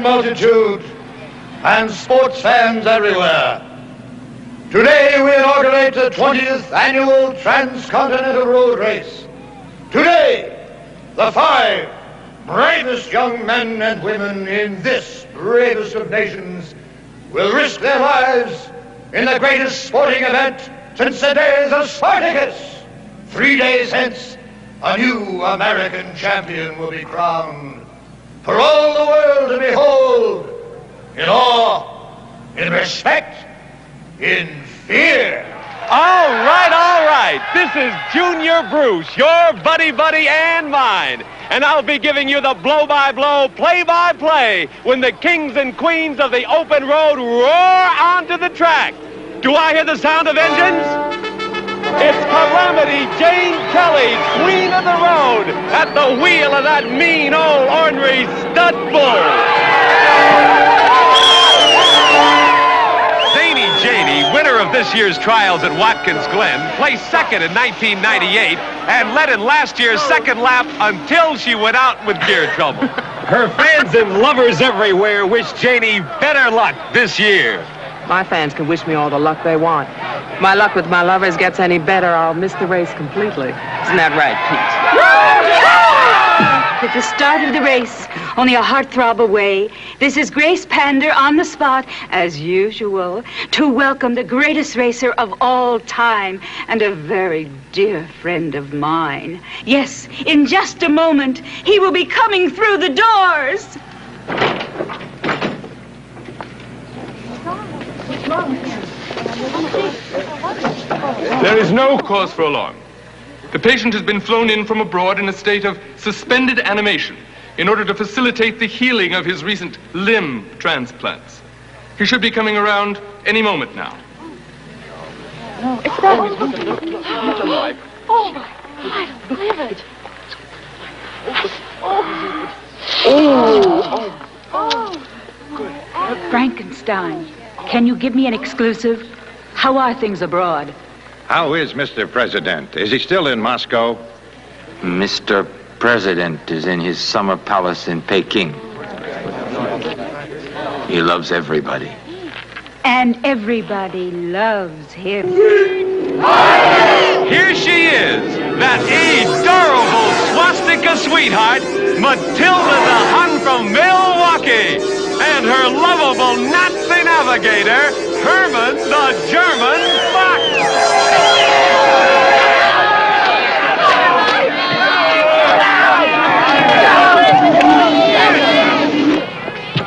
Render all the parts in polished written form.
multitude and sports fans everywhere. Today we inaugurate the 20th annual Transcontinental Road Race. Today, the 5 bravest young men and women in this bravest of nations will risk their lives in the greatest sporting event since the days of Spartacus. 3 days hence, a new American champion will be crowned for all the world to behold, in awe, in respect, in fear. All right. This is Junior Bruce, your buddy and mine. And I'll be giving you the blow-by-blow, play-by-play when the kings and queens of the open road roar onto the track. Do I hear the sound of engines? It's Calamity Jane Kelly, queen of the road, at the wheel of that mean old ornery stud bull. Zany Janie, winner of this year's trials at Watkins Glen, placed second in 1998 and led in last year's second lap until she went out with gear trouble. Her fans and lovers everywhere wish Janie better luck this year. My fans can wish me all the luck they want. My luck with my lovers gets any better, I'll miss the race completely. Isn't that right, At the start of the race, only a heartthrob away, this is Grace Pander on the spot, as usual, to welcome the greatest racer of all time and a very dear friend of mine. Yes, in just a moment, he will be coming through the doors. There is no cause for alarm. The patient has been flown in from abroad in a state of suspended animation in order to facilitate the healing of his recent limb transplants. He should be coming around any moment now. No, it's that one. Look alive. Oh, I don't believe it. Frankenstein, can you give me an exclusive? How are things abroad? How is Mr. President? Is he still in Moscow? Mr. President is in his summer palace in Peking. He loves everybody. And everybody loves him. Here she is, that adorable swastika sweetheart, Matilda the Hun from Milwaukee, and her lovable Nazi navigator, Herman the German Fox.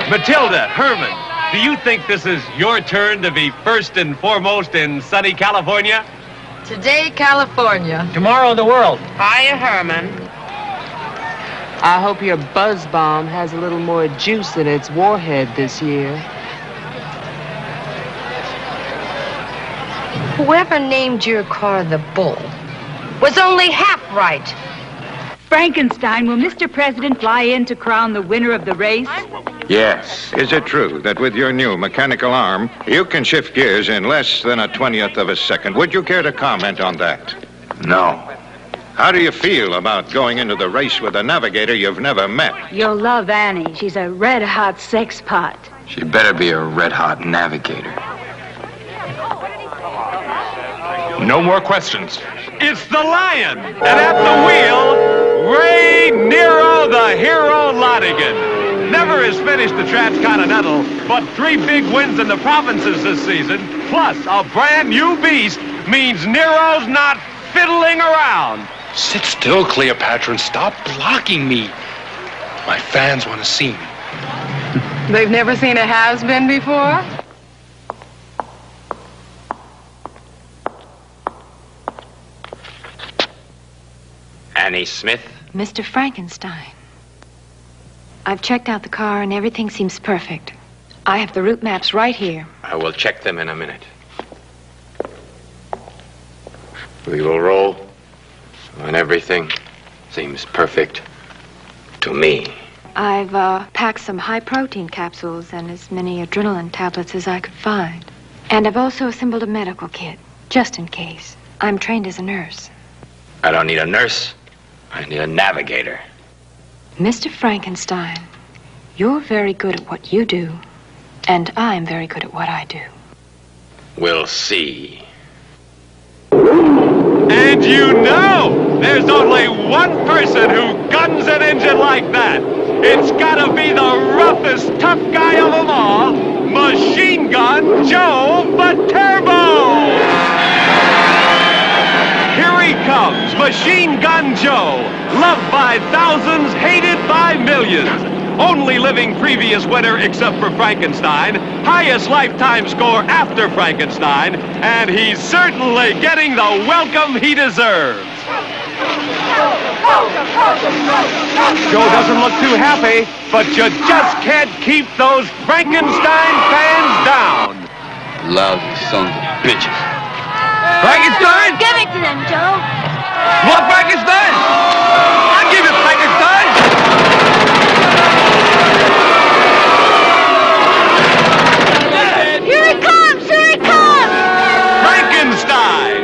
Matilda, Herman, do you think this is your turn to be first and foremost in sunny California? Today, California. Tomorrow, the world. Hiya, Herman. I hope your buzz bomb has a little more juice in its warhead this year. Whoever named your car the Bull was only half right. Frankenstein, will Mr. President fly in to crown the winner of the race? Yes. Is it true that with your new mechanical arm, you can shift gears in less than a 20th of a second? Would you care to comment on that? No. How do you feel about going into the race with a navigator you've never met? You'll love Annie. She's a red-hot sex pot. She better be a red-hot navigator. No more questions. It's the Lion, and at the wheel, Ray Nero the Hero Lottigan. Never has finished the Transcontinental, but 3 big wins in the provinces this season, plus a brand new beast, means Nero's not fiddling around. Sit still, Cleopatra, and stop blocking me. My fans want to see me. They've never seen a has-been before? Annie Smith? Mr. Frankenstein. I've checked out the car and everything seems perfect. I have the route maps right here. I will check them in a minute. We will roll when everything seems perfect to me. I've packed some high-protein capsules and as many adrenaline tablets as I could find. And I've also assembled a medical kit, just in case. I'm trained as a nurse. I don't need a nurse. I need a navigator. Mr. Frankenstein, You're very good at what you do, and I'm very good at what I do. We'll see. And you know, there's only one person who guns an engine like that. It's gotta be the roughest, tough guy of them all, Machine Gun Joe Viterbo! Here he comes, Machine Gun Joe, loved by thousands, hated by millions. Only living previous winner except for Frankenstein, highest lifetime score after Frankenstein, and he's certainly getting the welcome he deserves. Joe doesn't look too happy, but you just can't keep those Frankenstein fans down. Lousy sons of bitches. Frankenstein? Give it to them, Joe. What, Frankenstein? I'll give it, Frankenstein. Here he comes! Here he comes! Frankenstein!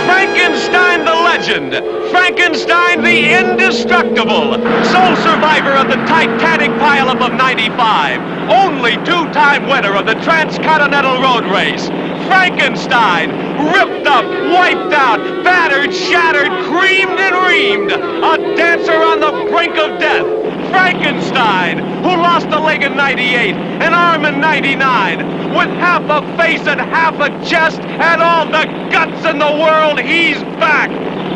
Frankenstein the legend! Frankenstein the indestructible! Sole survivor of the Titanic pileup of '95! Only two-time winner of the Transcontinental Road Race! Frankenstein! Ripped up, wiped out, battered, shattered, creamed and reamed! A dancer on the brink of death! Frankenstein, who lost a leg in '98, an arm in '99, with half a face and half a chest and all the guts in the world, he's back.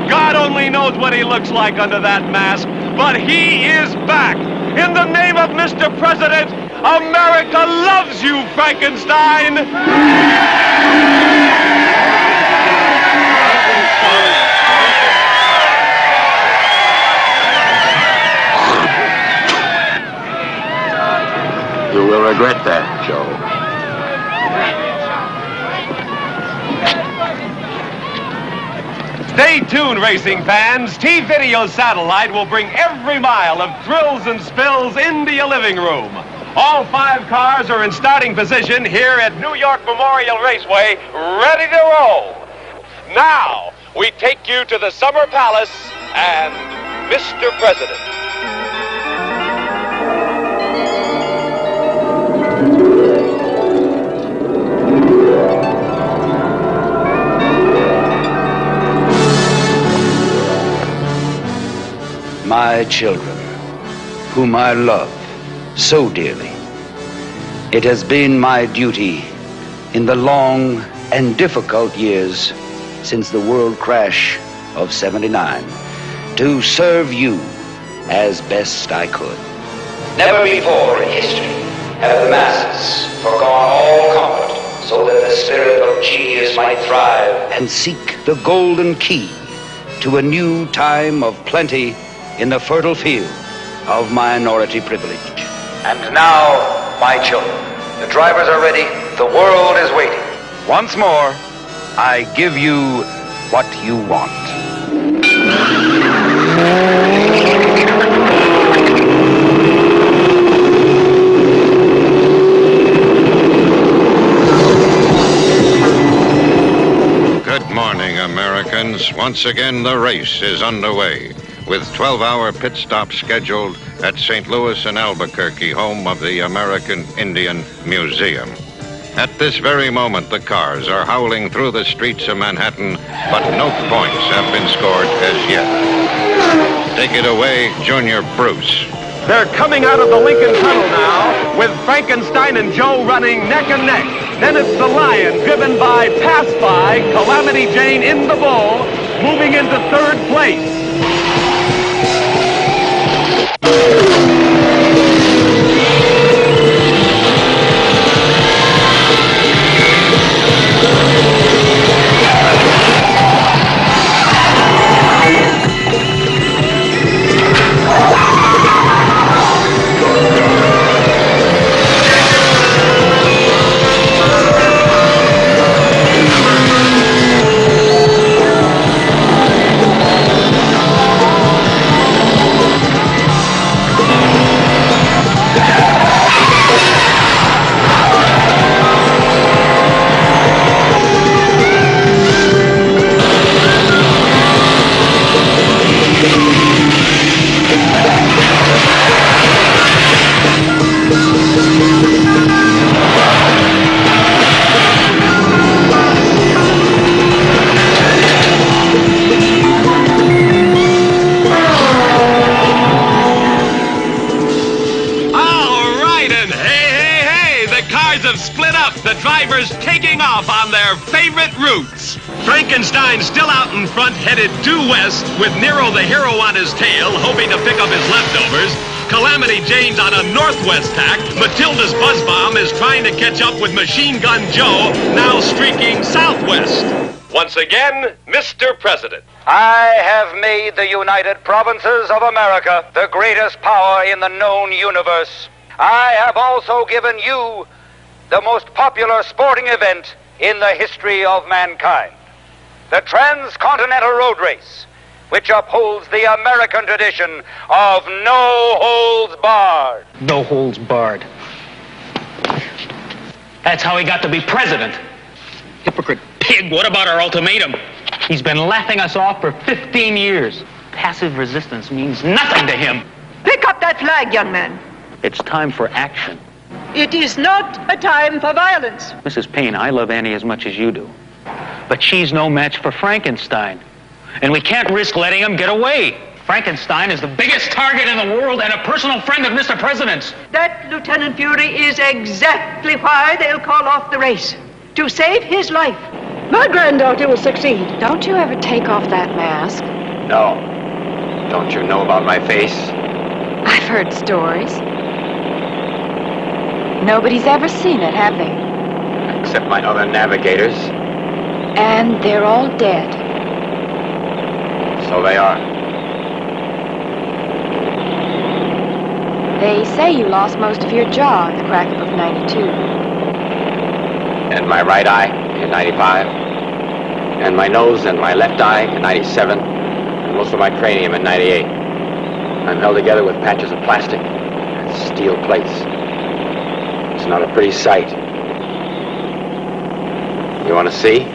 God only knows what he looks like under that mask, but he is back. In the name of Mr. President, America loves you, Frankenstein. You will regret that, Joe. Stay tuned, racing fans. T-Video Satellite will bring every mile of thrills and spills into your living room. All 5 cars are in starting position here at New York Memorial Raceway, ready to roll. Now, we take you to the Summer Palace and Mr. President. My children, whom I love so dearly, it has been my duty in the long and difficult years since the world crash of '79 to serve you as best I could. Never before in history have the masses forgone all comfort so that the spirit of genius might thrive and seek the golden key to a new time of plenty in the fertile field of minority privilege. And now, my children, the drivers are ready, the world is waiting. Once more, I give you what you want. Good morning, Americans. Once again, the race is underway, with 12-hour pit stops scheduled at St. Louis and Albuquerque, home of the American Indian Museum. At this very moment, the cars are howling through the streets of Manhattan, but no points have been scored as yet. Take it away, Junior Bruce. They're coming out of the Lincoln Tunnel now, with Frankenstein and Joe running neck and neck. Then it's the Lion, driven by Pass By, Calamity Jane in the Bull, moving into 3rd place. drivers taking off on their favorite routes. Frankenstein still out in front, headed due west, with Nero the hero on his tail, hoping to pick up his leftovers. Calamity Jane's on a northwest tack. Matilda's buzz bomb is trying to catch up with Machine Gun Joe, now streaking southwest. Once again, Mr. President. I have made the United Provinces of America the greatest power in the known universe. I have also given you the most popular sporting event in the history of mankind, the Transcontinental Road Race, which upholds the American tradition of no holds barred. No holds barred. That's how he got to be president. Hypocrite pig, what about our ultimatum? He's been laughing us off for 15 years. Passive resistance means nothing to him. Pick up that flag, young man. It's time for action. It is not a time for violence. Mrs. Payne, I love Annie as much as you do. But she's no match for Frankenstein. And we can't risk letting him get away. Frankenstein is the biggest target in the world and a personal friend of Mr. President's. That, Lieutenant Fury, is exactly why they'll call off the race. To save his life. My granddaughter will succeed. Don't you ever take off that mask? No. Don't you know about my face? I've heard stories. Nobody's ever seen it, have they? Except my other navigators. And they're all dead. So they are. They say you lost most of your jaw in the crack-up of '92. And my right eye in '95. And my nose and my left eye in '97. And most of my cranium in '98. I'm held together with patches of plastic and steel plates. It's not a pretty sight. You want to see?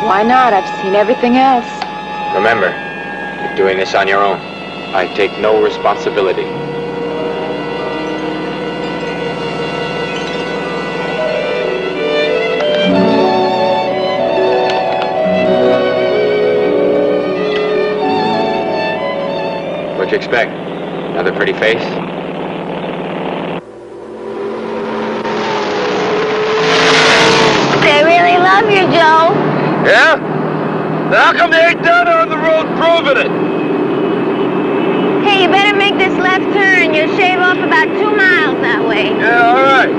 Why not? I've seen everything else. Remember, you're doing this on your own. I take no responsibility. What'd you expect? Another pretty face? They really love you, Joe. Yeah? Now how come they ain't down there on the road proving it? Hey, you better make this left turn. You'll shave off about 2 miles that way. Yeah, all right.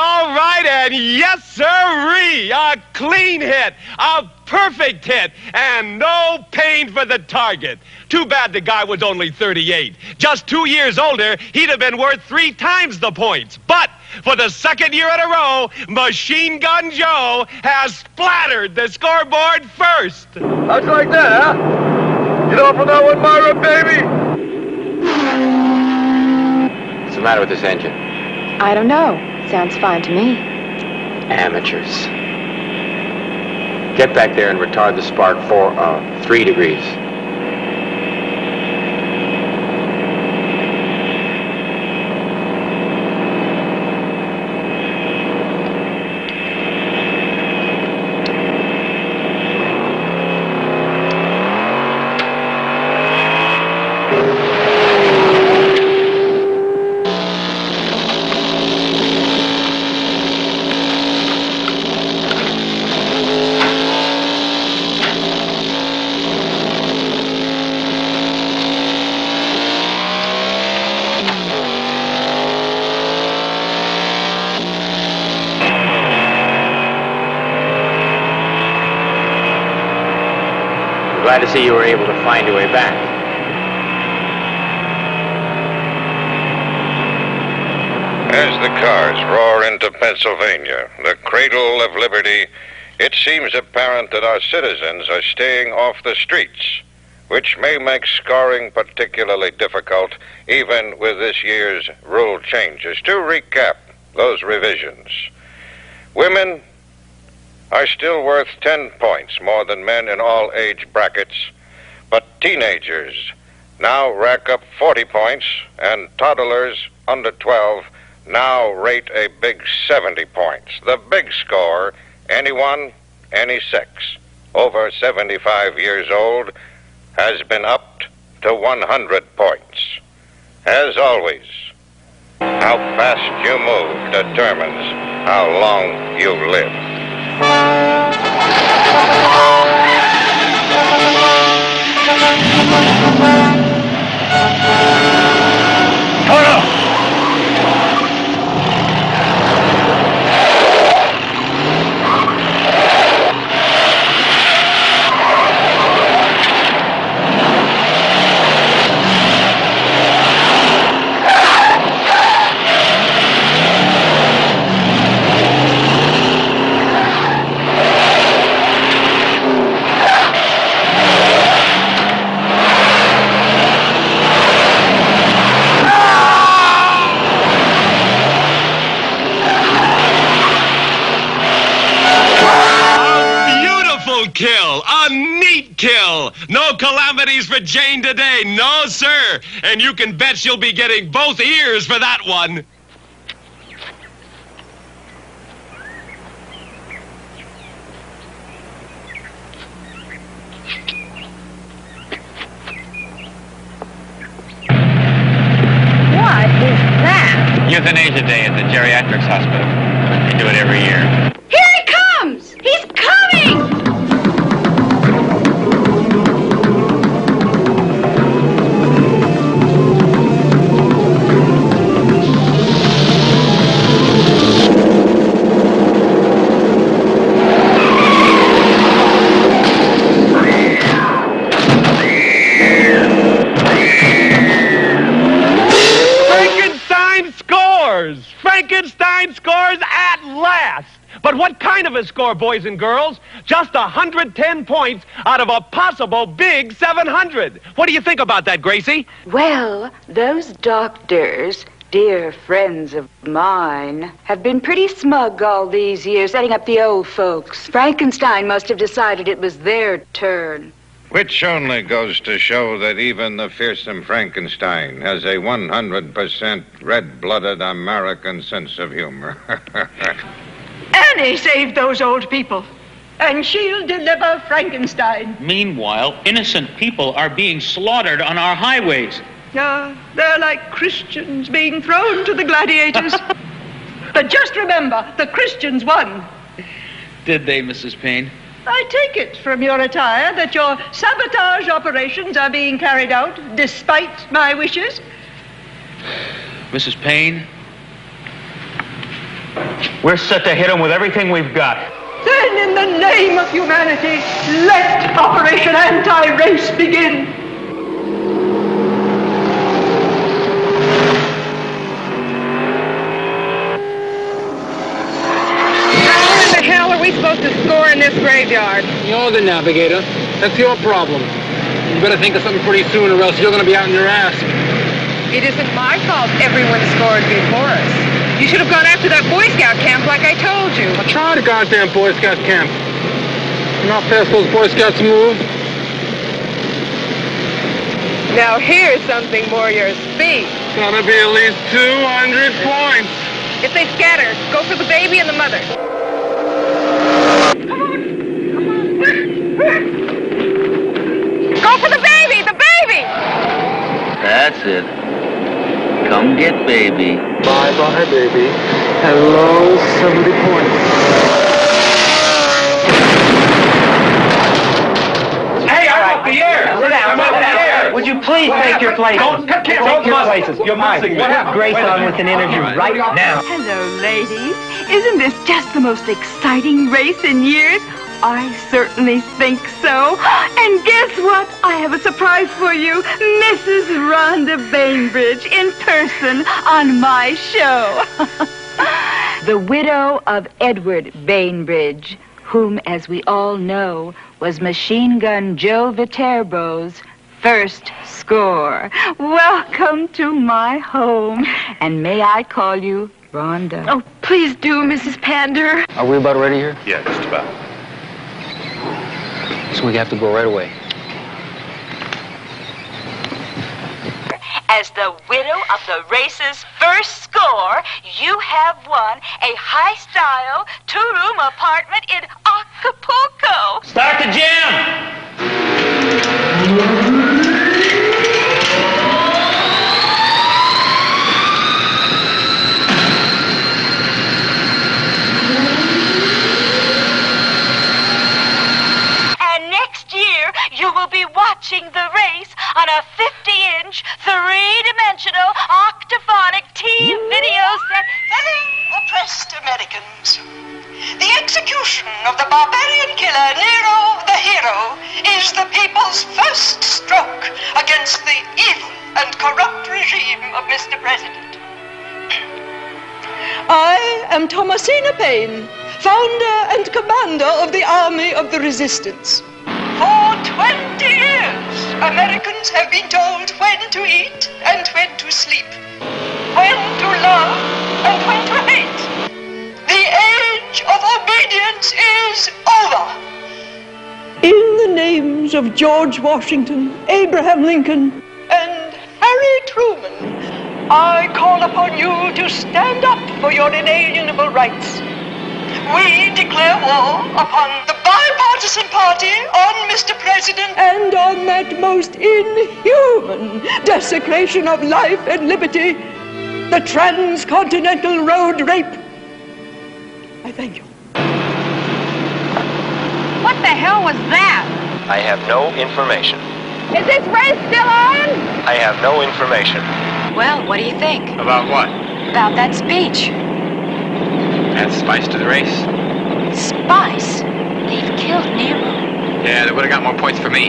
All right, and yes, sirree, a clean hit, a perfect hit, and no pain for the target. Too bad the guy was only 38. Just 2 years older, he'd have been worth 3 times the points. But for the second year in a row, Machine Gun Joe has splattered the scoreboard first. How's like that, huh? Get off on that one, Myra, baby! What's the matter with this engine? I don't know. Sounds fine to me. Amateurs. Get back there and retard the spark for 3 degrees. Glad to see you were able to find your way back. As the cars roar into Pennsylvania, the cradle of liberty, it seems apparent that our citizens are staying off the streets, which may make scoring particularly difficult even with this year's rule changes. To recap those revisions, women are still worth 10 points more than men in all age brackets, but teenagers now rack up 40 points, and toddlers under 12 now rate a big 70 points. The big score, anyone, any sex, over 75 years old, has been upped to 100 points. As always, how fast you move determines how long you live. Kill, a neat kill. No calamities for Jane today, no sir. And you can bet she'll be getting both ears for that one. What is that? Euthanasia Day at the Geriatrics Hospital. They do it every year. Here he comes! He's coming! Frankenstein scores at last. But what kind of a score, boys and girls? Just 110 points out of a possible big 700. What do you think about that, Gracie? Well, those doctors, dear friends of mine, have been pretty smug all these years, setting up the old folks. Frankenstein must have decided it was their turn. Which only goes to show that even the fearsome Frankenstein has a 100% red-blooded American sense of humor. Annie saved those old people, and she'll deliver Frankenstein. Meanwhile, innocent people are being slaughtered on our highways. They're like Christians being thrown to the gladiators. But just remember, the Christians won. Did they, Mrs. Payne? I take it from your attire that your sabotage operations are being carried out despite my wishes. Mrs. Payne, we're set to hit them with everything we've got. Then, in the name of humanity, let Operation Anti-Race begin. How are we supposed to score in this graveyard? You're the navigator. That's your problem. You better think of something pretty soon or else you're going to be out in your ass. It isn't my fault everyone scored before us. You should have gone after that Boy Scout camp like I told you. I tried a goddamn Boy Scout camp. You know how fast those Boy Scouts move? Now here's something more your speed. Gotta be at least 200 points. If they scatter, go for the baby and the mother. Go for the baby! The baby! That's it. Come get baby. Bye-bye, baby. Hello, 70 points. Hey, I'm up the air! Sit down, I'm up the air! Would you please take your places? Take your places. You're mine. Grace on with an interview right now. Hello, ladies. Isn't this just the most exciting race in years? I certainly think so. And guess what? I have a surprise for you. Mrs. Rhonda Bainbridge in person on my show. The widow of Edward Bainbridge, whom, as we all know, was Machine Gun Joe Viterbo's first score. Welcome to my home. And may I call you Rhonda? Oh, please do, Mrs. Pander. Are we about ready here? Yeah, just about. So we have to go right away. As the widow of the race's first score, you have won a high-style two-room apartment in Acapulco. Start the jam! You will be watching the race on a 50-inch, three-dimensional, octophonic video set. Oppressed Americans. The execution of the barbarian killer Nero the Hero is the people's first stroke against the evil and corrupt regime of Mr. President. I am Thomasina Paine, founder and commander of the Army of the Resistance. For 20 years, Americans have been told when to eat and when to sleep, when to love and when to hate. The age of obedience is over. In the names of George Washington, Abraham Lincoln, and Harry Truman, I call upon you to stand up for your inalienable rights. We declare war upon the bipartisan party, on Mr. President, and on that most inhuman desecration of life and liberty, the transcontinental road rape. I thank you. What the hell was that? I have no information. Is this race still on? I have no information. Well, what do you think? About what? About that speech. Add spice to the race? Spice? They've killed Nero. Yeah, they would have got more points for me.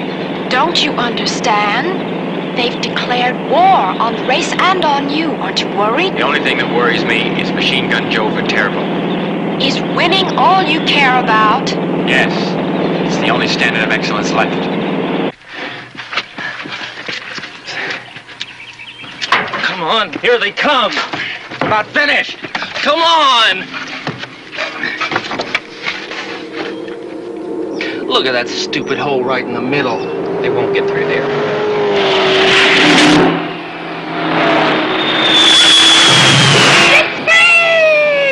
Don't you understand? They've declared war on the race and on you. Aren't you worried? The only thing that worries me is Machine Gun Joe Viterbo. Is winning all you care about? Yes. It's the only standard of excellence left. Come on, here they come. I'm not finished. Come on! Look at that stupid hole right in the middle. They won't get through there.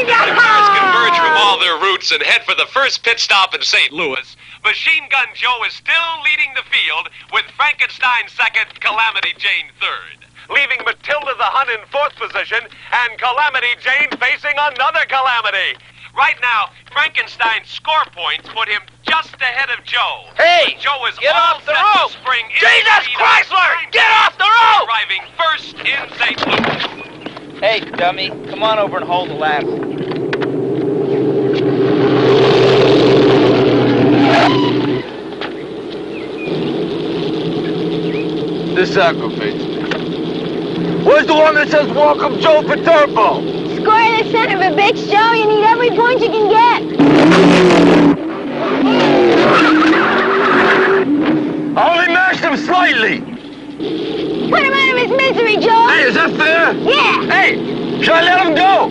The cars converge from all their routes and head for the first pit stop in St. Louis. Machine Gun Joe is still leading the field with Frankenstein second, Calamity Jane third, leaving Matilda the Hun in fourth position and Calamity Jane facing another calamity. Right now, Frankenstein's score points put him just ahead of Joe. Hey, Joe is get all off the set rope! to spring Jesus Chrysler, get off the rope! Arriving first in St. Louis. Hey, dummy, come on over and hold the ladder. This aggravates me. Where's the one that says welcome Joe Viterbo? Square the son of a bitch, Joe. You need every point you can get. I only mashed him slightly. Put him out of his misery, Joe. Hey, is that fair? Yeah. Hey, should I let him go?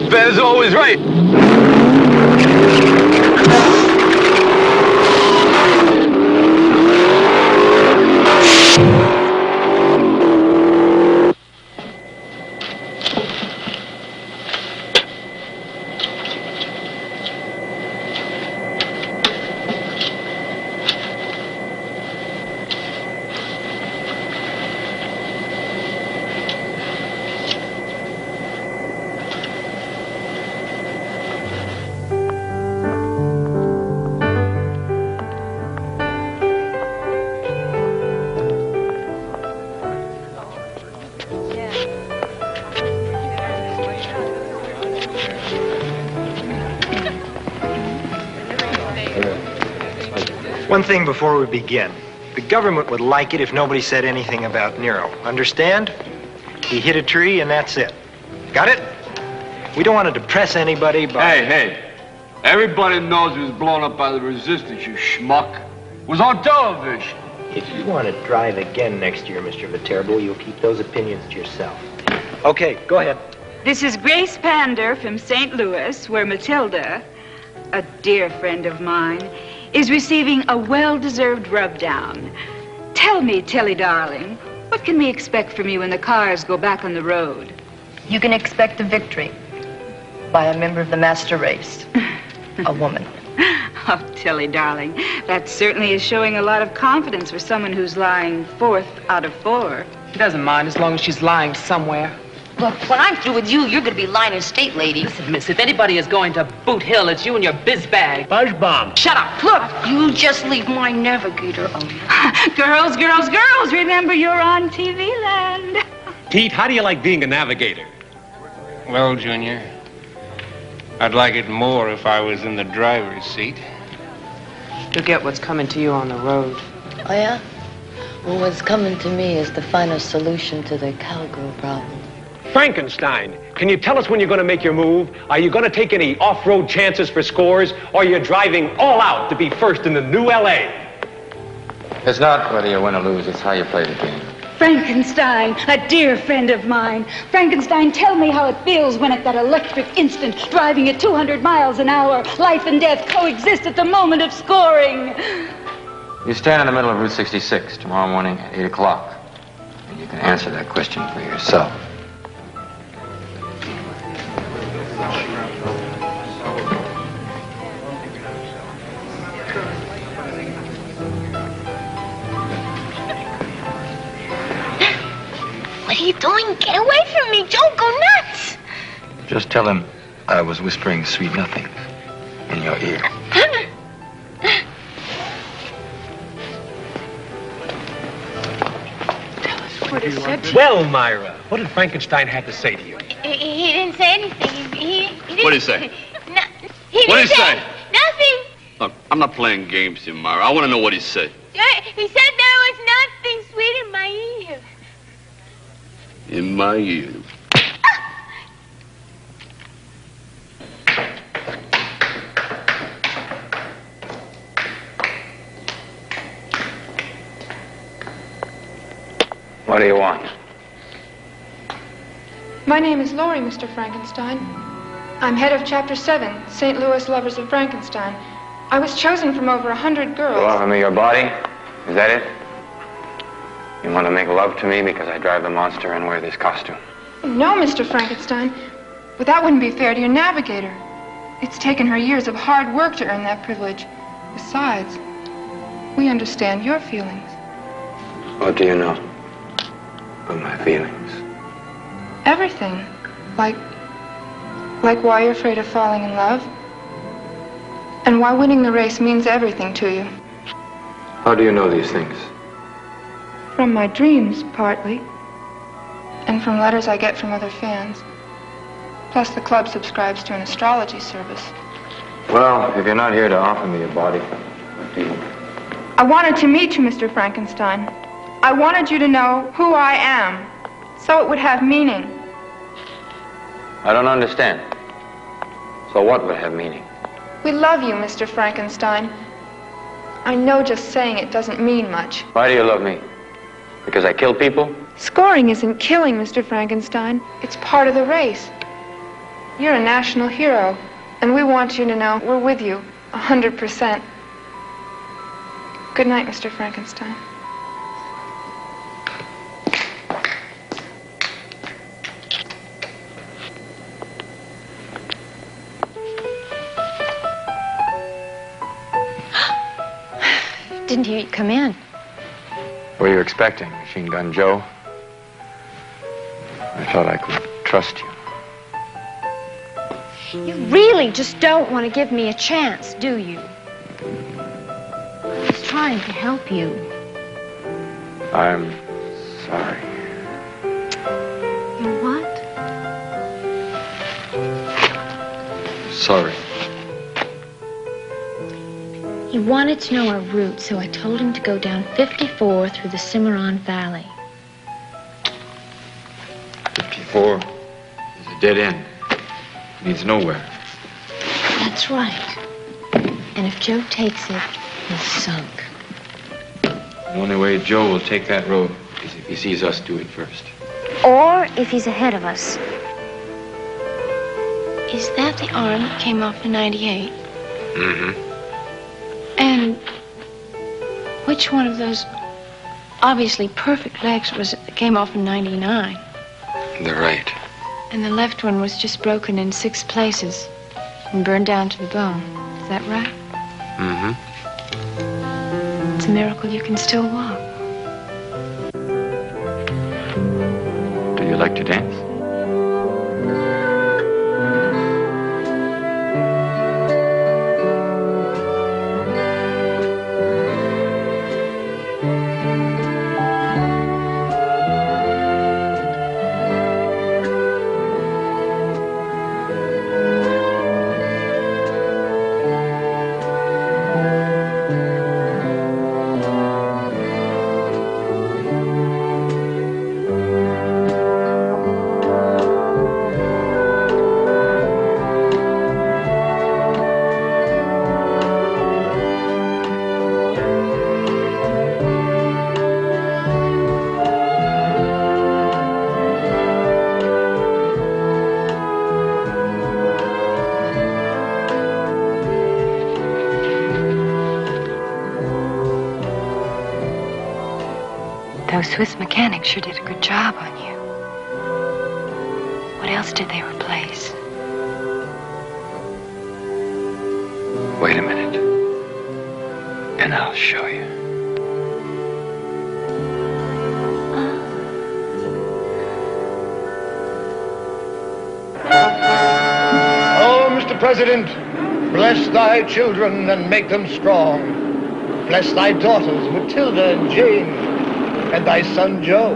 Fair's always right. One thing before we begin. The government would like it if nobody said anything about Nero. Understand? He hit a tree and that's it. Got it? We don't want to depress anybody by... Hey. Everybody knows he was blown up by the resistance, you schmuck. It was on television. If you want to drive again next year, Mr. Viterbo, you'll keep those opinions to yourself. Okay, go ahead. This is Grace Pander from St. Louis, where Matilda, a dear friend of mine, is receiving a well-deserved rub-down. Tell me, Tilly darling, What can we expect from you when the cars go back on the road? You can expect a victory by a member of the master race, a woman. Oh, Tilly, darling, that certainly is showing a lot of confidence for someone who's lying 4th out of 4. He doesn't mind as long as she's lying somewhere. Look, when I'm through with you, you're going to be lying in state, lady. Listen, miss, if anybody is going to Boot Hill, it's you and your biz bag. Buzz bomb. Shut up. Look. You just leave my navigator alone. Girls, girls, girls, remember you're on TV land. Pete, how do you like being a navigator? Well, Junior, I'd like it more if I was in the driver's seat. You'll get what's coming to you on the road. Oh, yeah? Well, what's coming to me is the final solution to the cowgirl problem. Frankenstein, can you tell us when you're going to make your move? Are you going to take any off-road chances for scores, or are you driving all out to be first in the new L.A.? It's not whether you win or lose, it's how you play the game. Frankenstein, a dear friend of mine. Frankenstein, tell me how it feels when at that electric instant, driving at 200 miles an hour, life and death coexist at the moment of scoring. You stand in the middle of Route 66 tomorrow morning at 8 o'clock, and you can answer that question for yourself. What are you doing? Get away from me. Don't go nuts. Just tell him I was whispering sweet nothings in your ear. What he said to you. Well, Myra, what did Frankenstein have to say to you? He didn't say anything. He didn't. What did he say? He What did didn't he say? Nothing. Look, I'm not playing games here, Myra. I want to know what he said. He said there was nothing sweet in my ear. In my ear. What do you want? My name is Laurie, Mr. Frankenstein. I'm head of Chapter 7, St. Louis Lovers of Frankenstein. I was chosen from over 100 girls. You offer me your body? Is that it? You want to make love to me because I drive the monster and wear this costume? No, Mr. Frankenstein. But that wouldn't be fair to your navigator. It's taken her years of hard work to earn that privilege. Besides, we understand your feelings. What do you know of my feelings? Everything. Like why you're afraid of falling in love. And why winning the race means everything to you. How do you know these things? From my dreams, partly. And from letters I get from other fans. Plus, the club subscribes to an astrology service. Well, if you're not here to offer me your body, what do you? I wanted to meet you, Mr. Frankenstein. I wanted you to know who I am, so it would have meaning. I don't understand. So what would have meaning? We love you, Mr. Frankenstein. I know just saying it doesn't mean much. Why do you love me? Because I kill people? Scoring isn't killing, Mr. Frankenstein. It's part of the race. You're a national hero, and we want you to know we're with you 100%. Good night, Mr. Frankenstein. Didn't hear you come in. What were you expecting? Machine Gun Joe? I thought I could trust you. You really just don't want to give me a chance, do you? I was trying to help you. I'm sorry. You what? Sorry. He wanted to know our route, so I told him to go down 54 through the Cimarron Valley. 54 is a dead end. Leads nowhere. That's right. And if Joe takes it, he's sunk. The only way Joe will take that road is if he sees us do it first. Or if he's ahead of us. Is that the arm that came off in 98? Mm-hmm. And which one of those obviously perfect legs came off in 99. The right. And the left one was just broken in 6 places and burned down to the bone. Is that right? Mm-hmm. It's a miracle you can still walk. Do you like to dance? Those Swiss mechanics sure did a good job on you. What else did they replace? Wait a minute. And I'll show you. Oh, Mr. President, bless thy children and make them strong. Bless thy daughters, Matilda and Jane, and thy son Joe.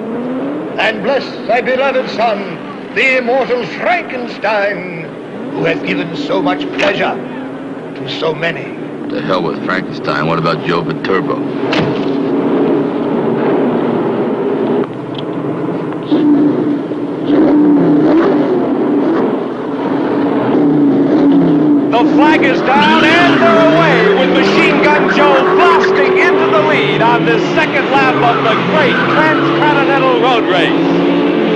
And bless thy beloved son, the immortal Frankenstein, who hath given so much pleasure to so many. The hell with Frankenstein. What about Joe Viterbo? The flag is down and they're away with Machine Gun Joe blasting into the lead on this second lap of the great Transcontinental Road Race.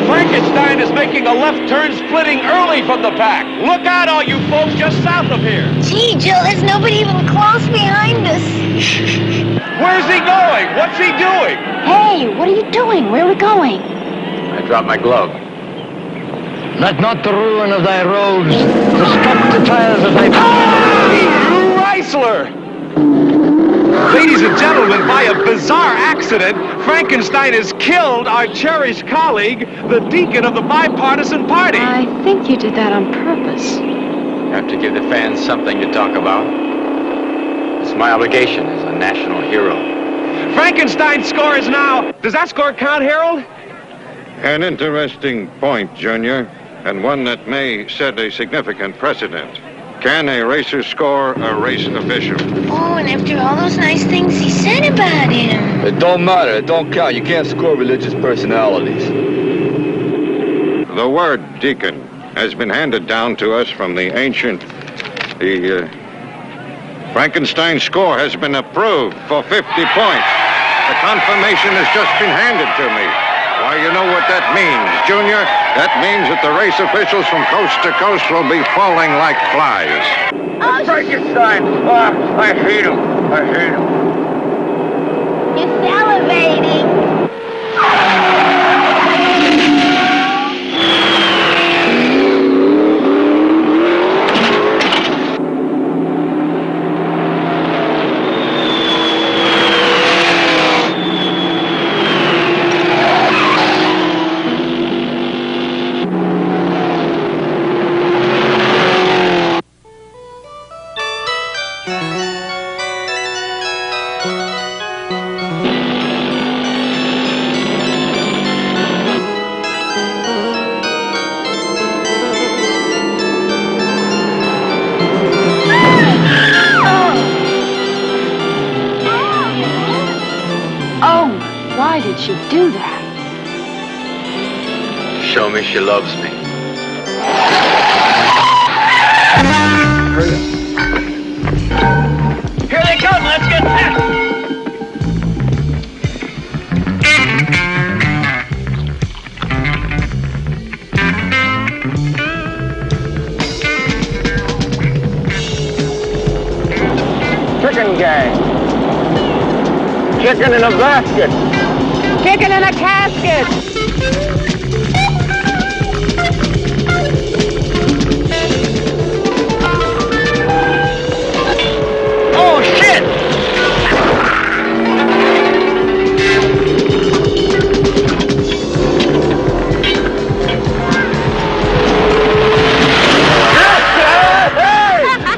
Frankenstein is making a left turn, splitting early from the pack. Look out, all you folks just south of here. Gee, Joe, there's nobody even close behind us. Where's he going? What's he doing? Hey, what are you doing? Where are we going? I dropped my glove. Let not the ruin of thy roads disrupt the tires of thy... Drew Reisler! Ladies and gentlemen, by a bizarre accident, Frankenstein has killed our cherished colleague, the deacon of the bipartisan party. I think you did that on purpose. Have to give the fans something to talk about. It's my obligation as a national hero. Frankenstein's score is now... Does that score count, Harold? An interesting point, Junior, and one that may set a significant precedent. Can a racer score a race official? Oh, and after all those nice things he said about him. It don't matter. It don't count. You can't score religious personalities. The word deacon has been handed down to us from the ancient... The Frankenstein score has been approved for 50 points. The confirmation has just been handed to me. Why, you know what that means, Junior? That means that the race officials from coast to coast will be falling like flies. Oh, Frankenstein! I hate him. I hate him. You're salivating. Why did she do that? Show me she loves me. Here they come. Let's get set. Chicken gang. Chicken in a basket. Chicken in a casket! Oh, shit!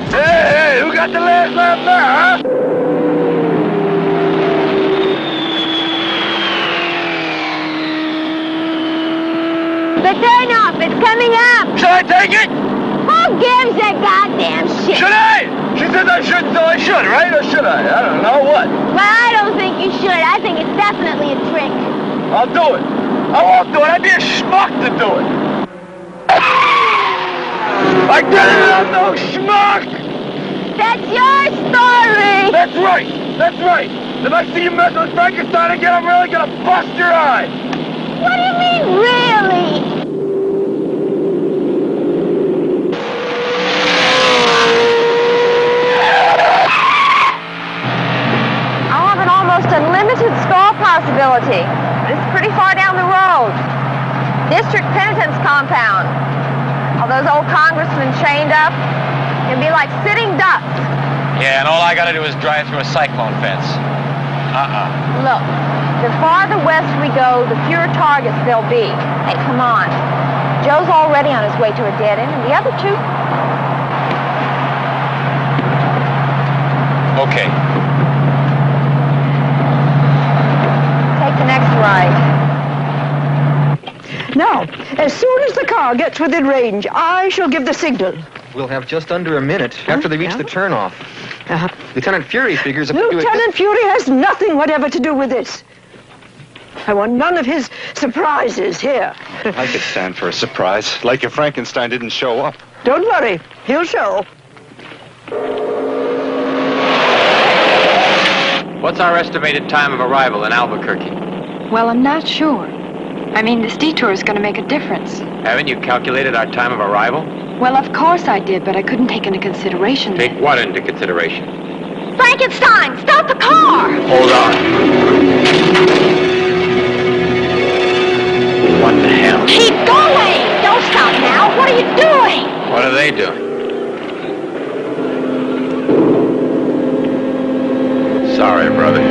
Hey, who got the last laugh there, huh? The turn-off is coming up! Should I take it? Who gives a goddamn shit? Should I? She says I should, so I should, right? Or should I? I don't know. What? Well, I don't think you should. I think it's definitely a trick. I'll do it. I won't do it. I'd be a schmuck to do it. I did it, I'm no schmuck! That's your story! That's right! That's right! If I see you messing with Frankenstein again, I'm really gonna bust your eye! What do you mean, really? I have an almost unlimited stall possibility, but it's pretty far down the road. District Penitence Compound. All those old congressmen chained up. It'd be like sitting ducks. Yeah, and all I gotta do is drive through a cyclone fence. Look, the farther west we go, the fewer targets there'll be. Hey, come on. Joe's already on his way to a dead end, and the other two... Okay. Take the next right. Now, as soon as the car gets within range, I shall give the signal. We'll have just under a minute after they reach the turnoff. Lieutenant Fury figures... Lieutenant Fury has nothing whatever to do with this. I want none of his surprises here. I could stand for a surprise, like if Frankenstein didn't show up. Don't worry, he'll show. What's our estimated time of arrival in Albuquerque? Well, I'm not sure. I mean, this detour is going to make a difference. Haven't you calculated our time of arrival? Well, of course I did, but I couldn't take into consideration Take what into consideration? Frankenstein, stop the car! Hold on. What the hell? Keep going! Don't stop now. What are you doing? What are they doing? Sorry, brother.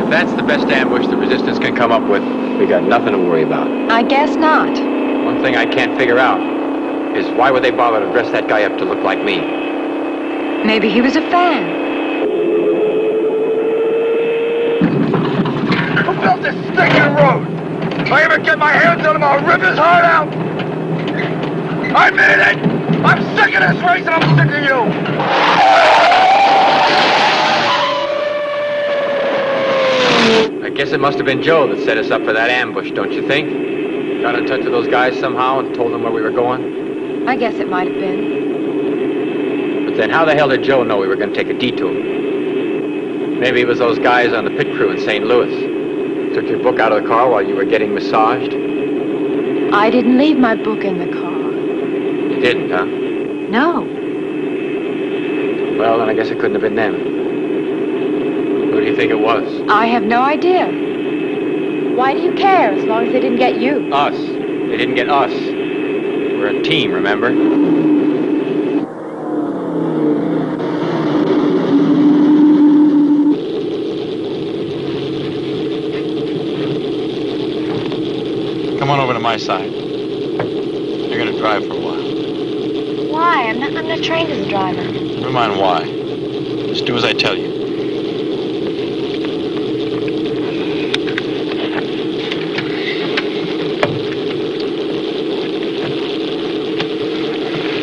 That's the best ambush the resistance can come up with. We got nothing to worry about. I guess not. One thing I can't figure out is why would they bother to dress that guy up to look like me? Maybe he was a fan. Who built this stinking road? If I ever get my hands on him, I'll rip his heart out! I mean it! I'm sick of this race and I'm sick of you! I guess it must have been Joe that set us up for that ambush, don't you think? Got in touch with those guys somehow and told them where we were going? I guess it might have been. But then how the hell did Joe know we were going to take a detour? Maybe it was those guys on the pit crew in St. Louis. Took your book out of the car while you were getting massaged? I didn't leave my book in the car. You didn't, huh? No. Well, then I guess it couldn't have been them. Who do you think it was? I have no idea. Why do you care as long as they didn't get you? Us. They didn't get us. We're a team, remember? Come on over to my side. You're gonna drive for a while. Why? I'm not trained as a driver. Never mind why. Just do as I tell you.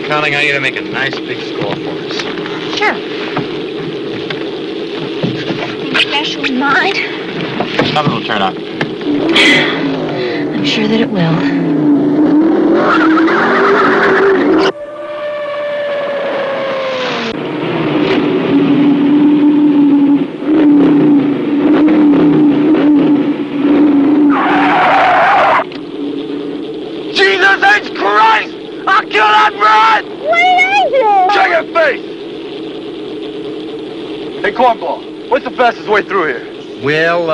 Counting on you to make a nice big score for us. Sure. Anything special in mind? Nothing will turn up. I'm sure that it will. Jesus race. Hey, Cornball, what's the fastest way through here? Well,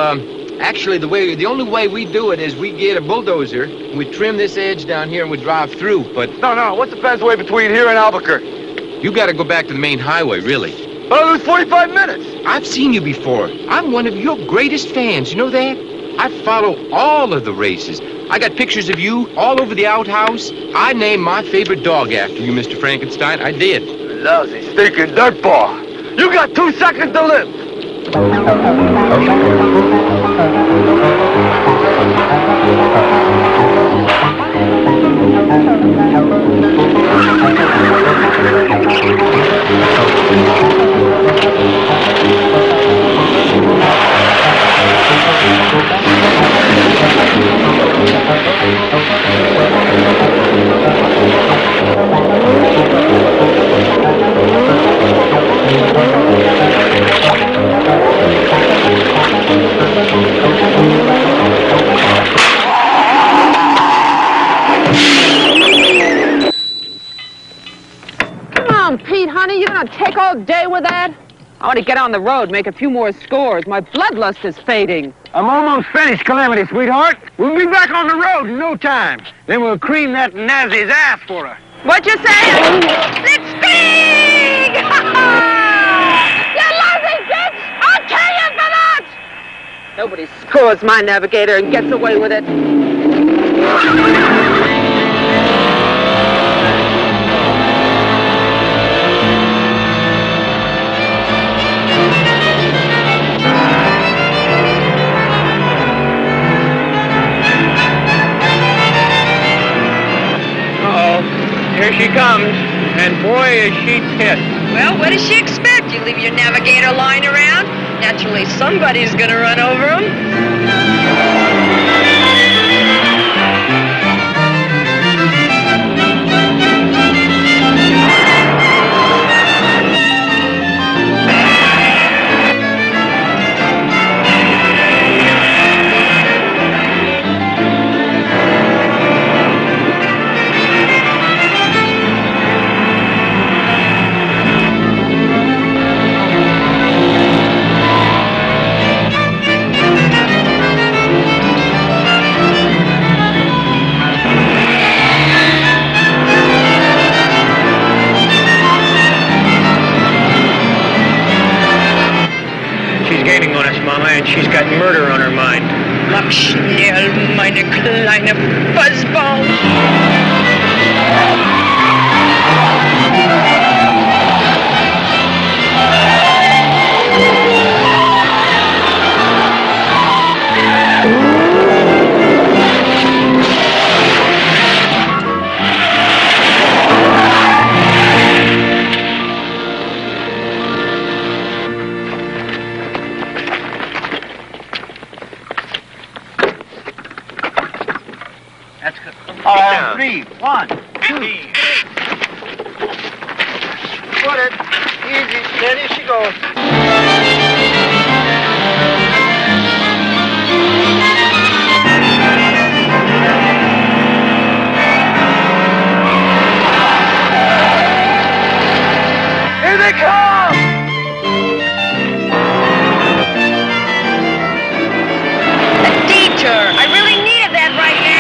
actually, the only way we do it is we get a bulldozer, and we trim this edge down here, and we drive through, but... No, what's the fastest way between here and Albuquerque? You gotta go back to the main highway, really. But I lose 45 minutes. I've seen you before. I'm one of your greatest fans, you know that? I follow all of the races. I got pictures of you all over the outhouse. I named my favorite dog after you, Mr. Frankenstein. I did. Lousy, stinking dirtball. You got 2 seconds to live. Come on, Pete, honey, you gonna take all day with that? I want to get on the road, make a few more scores. My bloodlust is fading. I'm almost finished, Calamity, sweetheart. We'll be back on the road in no time. Then we'll cream that Nazi's ass for her. What you saying? Blitzkrieg! You lousy bitch! I'll kill you for that! Nobody scores my navigator and gets away with it. Here she comes, and boy, is she pissed. Well, what does she expect? You leave your navigator lying around? Naturally, somebody's gonna run over him. Gaining on us, Mama, and she's got murder on her mind. Mach schnell, meine kleine Buzzball. All right, 3, 1, 2. Put it. Easy, steady she goes. Here they come! A detour. I really needed that right now.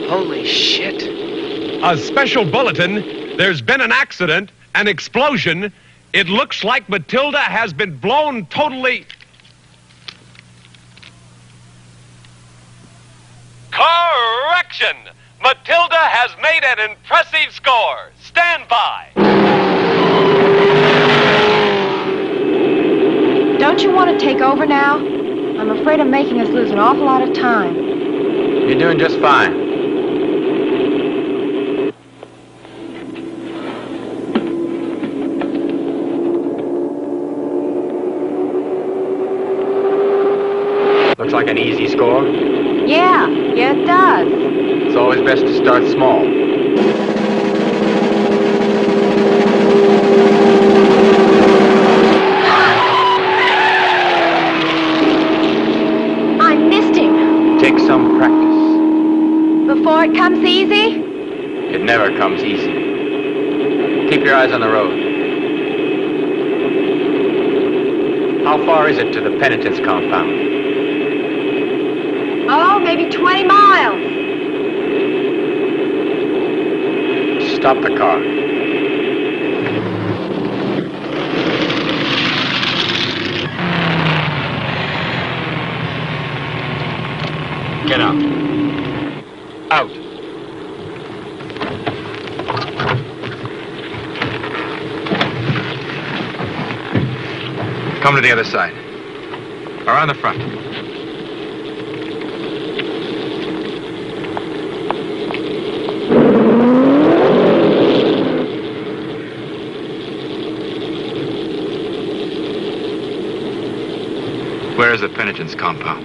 Holy shit. A special bulletin. There's been an accident, an explosion. It looks like Matilda has been blown totally... Correction! Matilda has made an impressive score. Stand by. Don't you want to take over now? I'm afraid I'm making us lose an awful lot of time. You're doing just fine. Looks like an easy score. Yeah, it does. It's always best to start small. I missed him. Take some practice. Before it comes easy? It never comes easy. Keep your eyes on the road. How far is it to the penitence compound? Oh, maybe 20 miles. Stop the car. Get out. Out. Come to the other side. Around the front. Where is the penitence compound?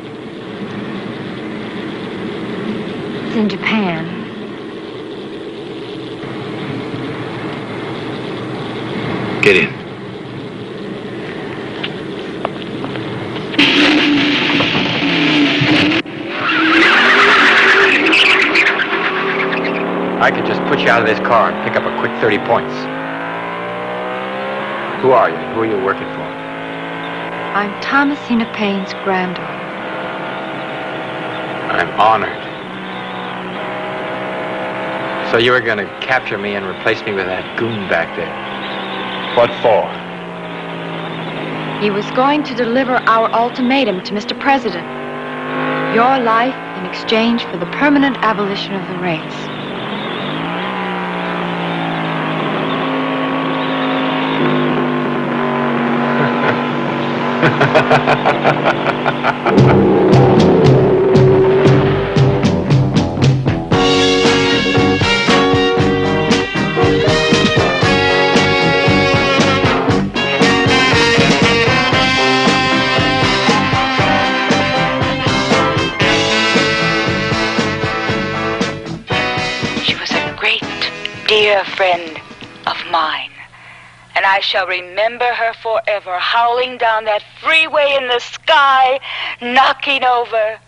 It's in Japan. Get in. I could just put you out of this car and pick up a quick 30 points. Who are you? Who are you working for? I'm Thomasina Payne's granddaughter. I'm honored. So you were going to capture me and replace me with that goon back there. What for? He was going to deliver our ultimatum to Mr. President. Your life in exchange for the permanent abolition of the race. She was a great, dear friend of mine. And I shall remember her forever, howling down that freeway in the sky, knocking over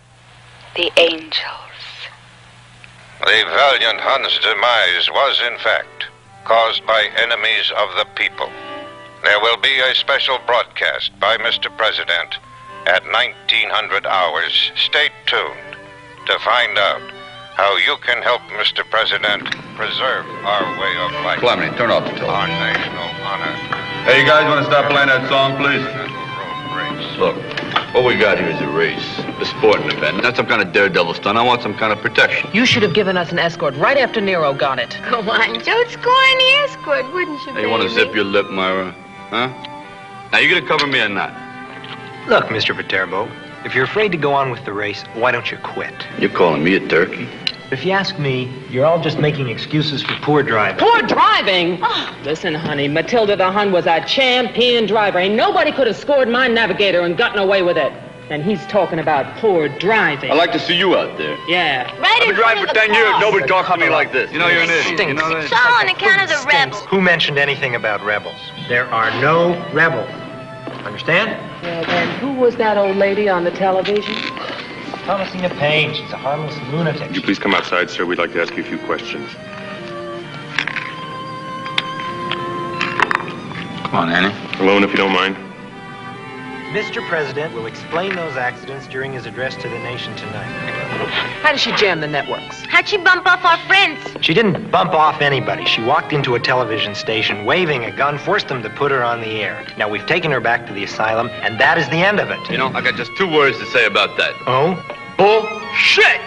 the angels. The valiant Hun's demise was, in fact, caused by enemies of the people. There will be a special broadcast by Mr. President at 1900 hours. Stay tuned to find out how you can help Mr. President preserve our way of life. Calamity, turn off the television. Our national honor. Hey, you guys want to stop playing that song, please? Look, what we got here is a race, a sporting event. Not some kind of daredevil stunt. I want some kind of protection. You should have given us an escort right after Nero got it. Go on, Joe, score any escort, wouldn't you, Hey, you want to zip your lip, Myra? Huh? Now, you gonna cover me or not? Look, Mr. Viterbo, if you're afraid to go on with the race, why don't you quit? You're calling me a turkey? If you ask me, you're all just making excuses for poor driving. Poor driving? Oh, listen, honey, Matilda the Hun was a champion driver. Ain't nobody could have scored my navigator and gotten away with it. And he's talking about poor driving. I'd like to see you out there. Yeah. Right I've been driving for 10 years. Nobody talks to me like this. You know you're an idiot. You know that? So on account of the rebels. Who mentioned anything about rebels? There are no rebels. Understand? Well, then, who was that old lady on the television? Thomasina Payne. She's a harmless lunatic. Would you please come outside, sir? We'd like to ask you a few questions. Come on, Annie. Alone, if you don't mind. Mr. President will explain those accidents during his address to the nation tonight. How did she jam the networks? How'd she bump off our friends? She didn't bump off anybody. She walked into a television station, waving a gun, forced them to put her on the air. Now, we've taken her back to the asylum, and that is the end of it. You know, I got just 2 words to say about that. Oh? Bullshit!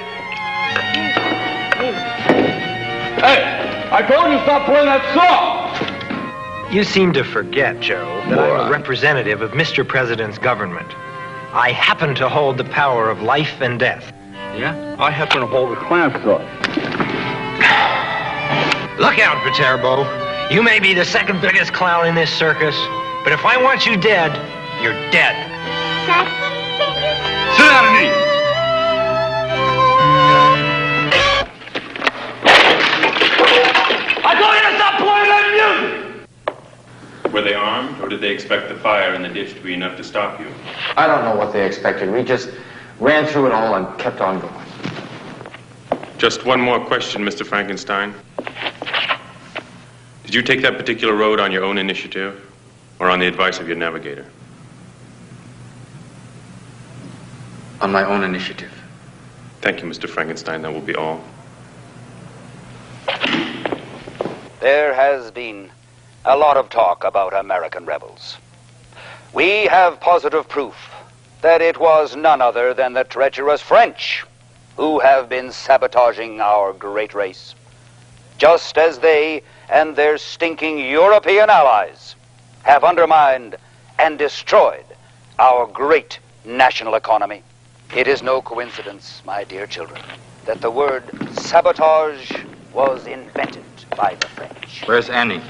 Hey, I told you to stop playing that song! You seem to forget, Joe, that I'm a representative of Mr. President's government. I happen to hold the power of life and death. Yeah? I happen to hold a clam sauce. Look out, Viterbo. You may be the second biggest clown in this circus, but if I want you dead, you're dead. Sit down and eat. Were they armed, or did they expect the fire in the ditch to be enough to stop you? I don't know what they expected. We just ran through it all and kept on going. Just one more question, Mr. Frankenstein. Did you take that particular road on your own initiative, or on the advice of your navigator? On my own initiative. Thank you, Mr. Frankenstein. That will be all. There has been a lot of talk about American rebels. We have positive proof that it was none other than the treacherous French who have been sabotaging our great race, just as they and their stinking European allies have undermined and destroyed our great national economy. It is no coincidence, my dear children, that the word sabotage was invented by the French. Where's Annie?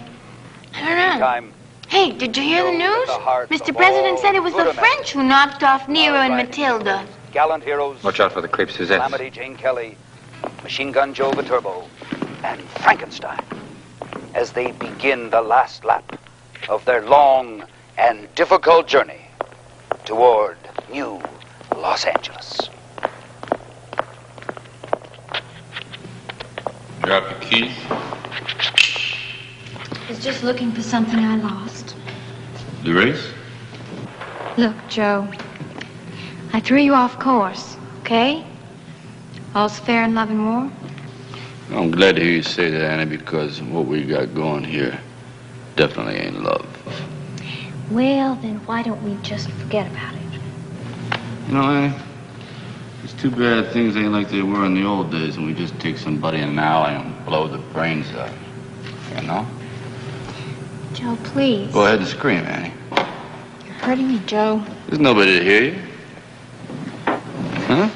I don't know. Hey, did you hear the news? Mr. President said it was the French who knocked off Nero and Matilda. Gallant heroes. Watch out for the crepe Suzette. Calamity Jane Kelly, Machine Gun Joe Viterbo, and Frankenstein as they begin the last lap of their long and difficult journey toward New Los Angeles. Drop your keys. I was just looking for something I lost. The race? Look, Joe, I threw you off course, okay? All's fair in love and war. I'm glad to hear you say that, Annie, because what we got going here definitely ain't love. Well, then why don't we just forget about it? You know, Annie, it's too bad things ain't like they were in the old days when we just take somebody in an alley and blow the brains out. You know? Joe, please. Go ahead and scream, Annie. You're hurting me, Joe. There's nobody to hear you. Huh?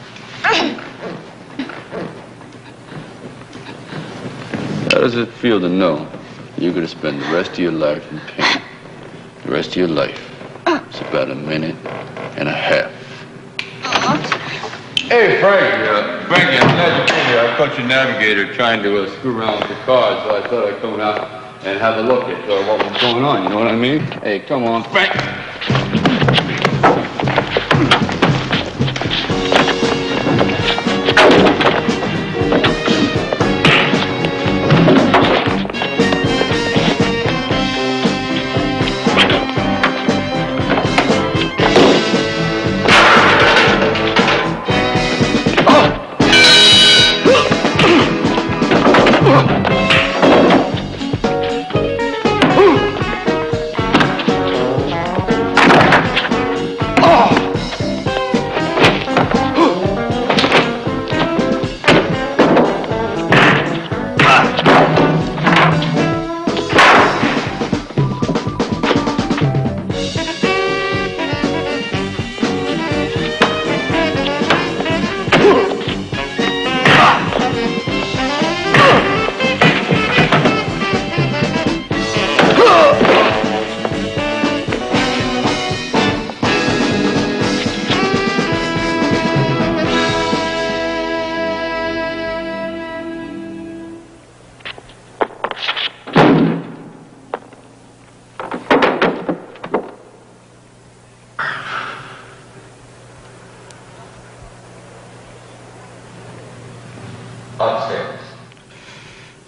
How does it feel to know you're going to spend the rest of your life in pain? The rest of your life. It's about a minute and a half. Hey, Frank. Frankie, I'm glad you came here. I caught your navigator trying to screw around with the cars, so I thought I'd come out and have a look at what was going on. You know what I mean? Hey, come on, Frank.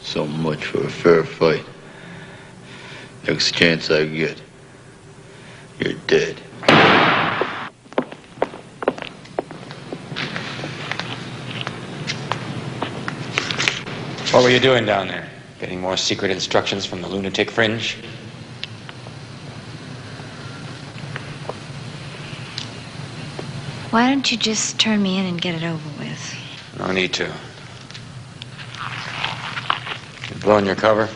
So much for a fair fight. Next chance I get, you're dead. What were you doing down there? Getting more secret instructions from the lunatic fringe? Why don't you just turn me in and get it over with? No need to. You're blowing your cover.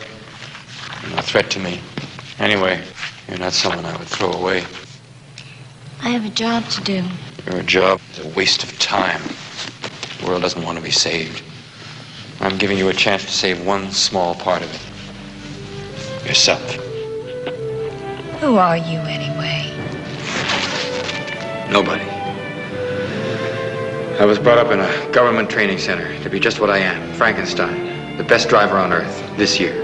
You're no threat to me. Anyway, you're not someone I would throw away. I have a job to do. Your job is a waste of time. The world doesn't want to be saved. I'm giving you a chance to save one small part of it. Yourself. Who are you, anyway? Nobody. I was brought up in a government training center to be just what I am, Frankenstein, the best driver on Earth this year.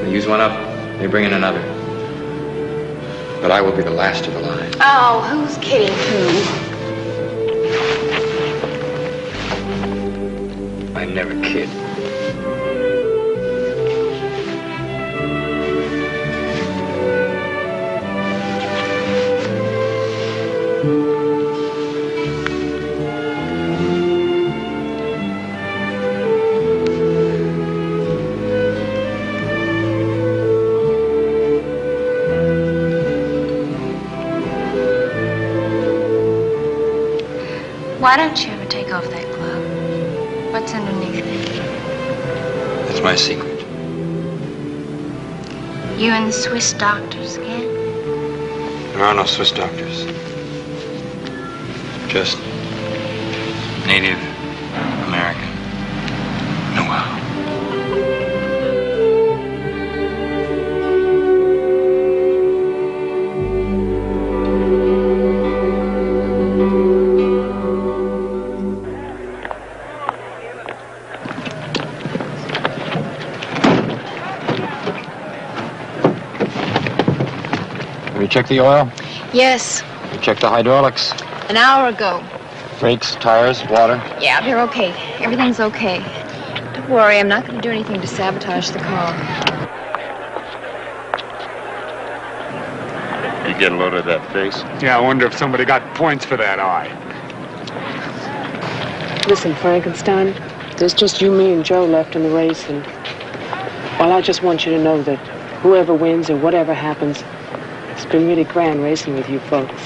I use one up, They bring in another. But I will be the last of the line. Oh, who's kidding who? I never kid. Why don't you ever take off that glove? What's underneath it? That's my secret. You and the Swiss doctors again? There are no Swiss doctors. Just Native American know-how. Have you checked the oil? Yes, You checked the hydraulics? an hour ago. Brakes, tires, water? Yeah, they're okay. Everything's okay. Don't worry, I'm not going to do anything to sabotage the car. You get a load of that face? Yeah, I wonder if somebody got points for that eye. Listen, Frankenstein, there's just you, me, and Joe left in the race, and, well, I just want you to know that whoever wins or whatever happens, it's been really grand racing with you folks.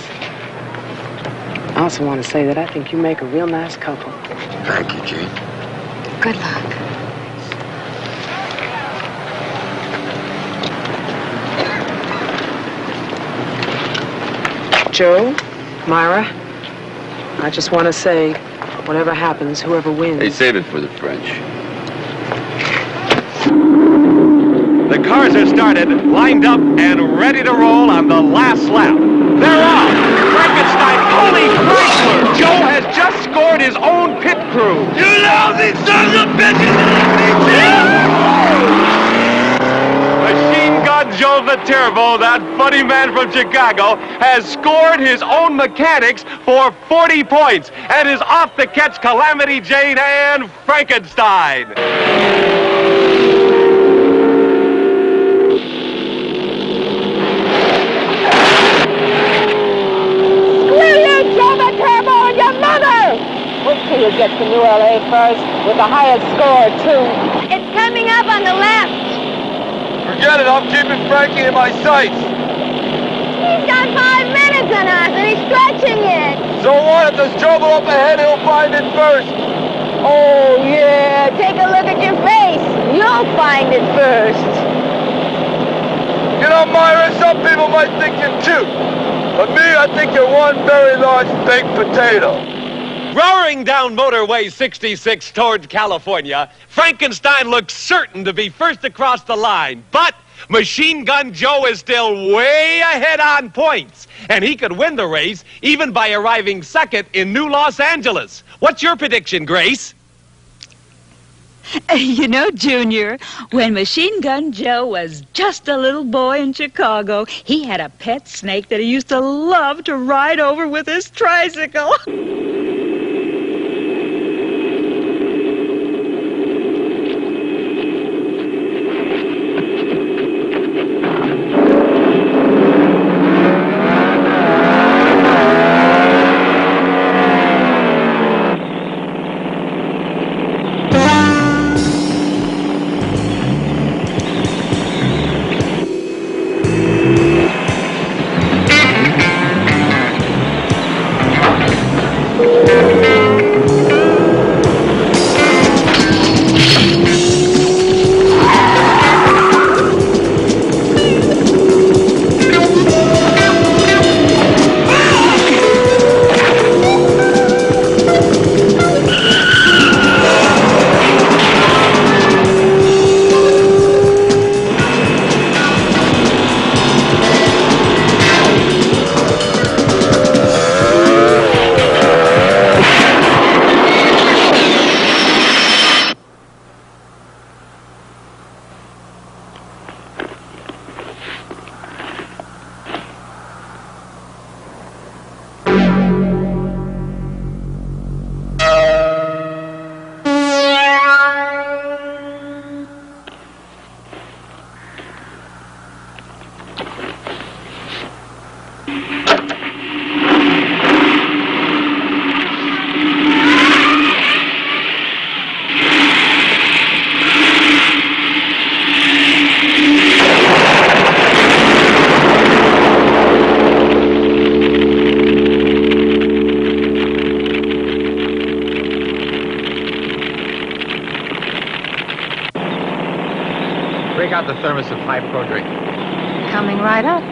I also want to say that I think you make a real nice couple. Thank you, Gene. Good luck. Joe, Myra, I just want to say, whatever happens, whoever wins. Hey, save it for the French. The cars are started, lined up, and ready to roll on the last lap. They're off! Frankenstein, holy Chrysler! Joe has just scored his own pit crew. You lousy sons of bitches! Machine Gun Joe Viterbo, that funny man from Chicago, has scored his own mechanics for 40 points and is off to catch Calamity Jane and Frankenstein. Wait till you get to New LA first, with the highest score, too. It's coming up on the left. Forget it, I'm keeping Frankie in my sights. He's got 5 minutes on us, and he's stretching it. So what? If there's trouble up ahead, he'll find it first. Oh, yeah. Take a look at your face. You'll find it first. You know, Myra, some people might think you're cute. But me, I think you're one very large baked potato. Roaring down Motorway 66 towards California, Frankenstein looks certain to be first across the line, but Machine Gun Joe is still way ahead on points, and he could win the race even by arriving second in New Los Angeles. What's your prediction, Grace? You know, Junior, when Machine Gun Joe was just a little boy in Chicago, he had a pet snake that he used to love to ride over with his tricycle. thermos of high pro drink. Coming right up.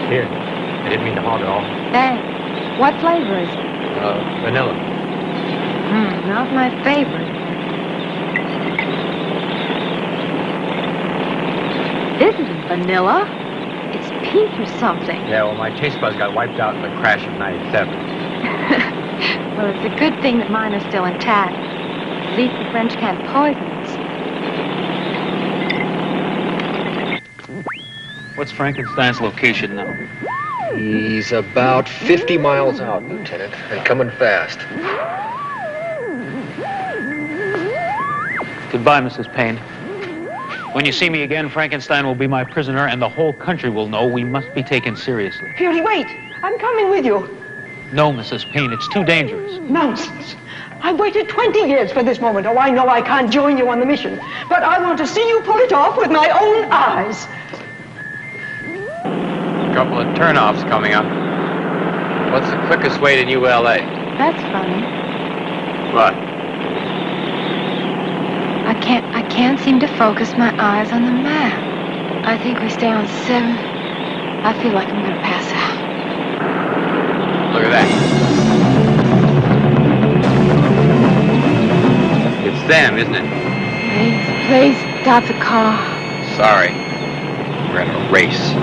Here. I didn't mean to hog it all. Thanks. What flavor is it? Vanilla. Not my favorite. This isn't vanilla. It's pink or something. Yeah, well, my taste buds got wiped out in the crash of '97. Well, it's a good thing that mine are still intact. At least the French can't poison us. What's Frankenstein's location now? He's about 50 miles out, Lieutenant, and coming fast. Goodbye, Mrs. Payne. When you see me again, Frankenstein will be my prisoner, and the whole country will know we must be taken seriously. Fury, wait! I'm coming with you. No, Mrs. Payne, it's too dangerous. Nonsense. I've waited 20 years for this moment. Oh, I know I can't join you on the mission, but I want to see you pull it off with my own eyes. A couple of turnoffs coming up. What's the quickest way to New LA? That's funny. What? I can't seem to focus my eyes on the map. I think we stay on 7. I feel like I'm gonna pass out. Look at that. It's them, isn't it? Please stop the car. Sorry. We're in a race.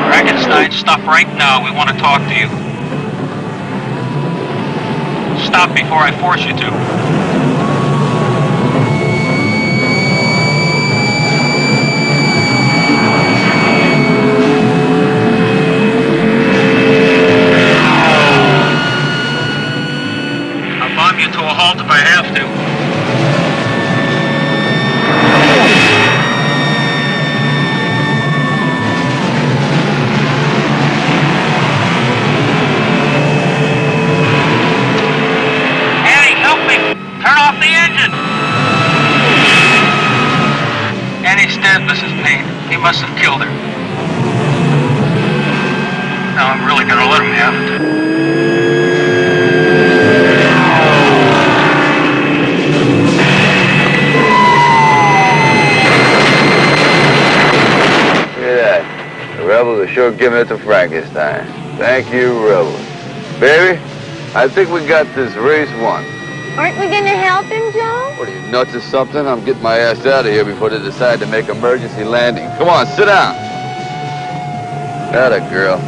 Frankenstein, stop right now. We want to talk to you. Stop before I force you to. I'll bomb you to a halt if I have to. Turn off the engine! Annie's dead, Mrs. Payne. He must have killed her. Now I'm really gonna let him have it. Look at that. The rebels are sure giving it to Frankenstein. Thank you, rebels. Baby, I think we got this race won. Aren't we gonna help him, Joe? What are you, nuts or something? I'm getting my ass out of here before they decide to make emergency landing. Come on, sit down. Atta girl.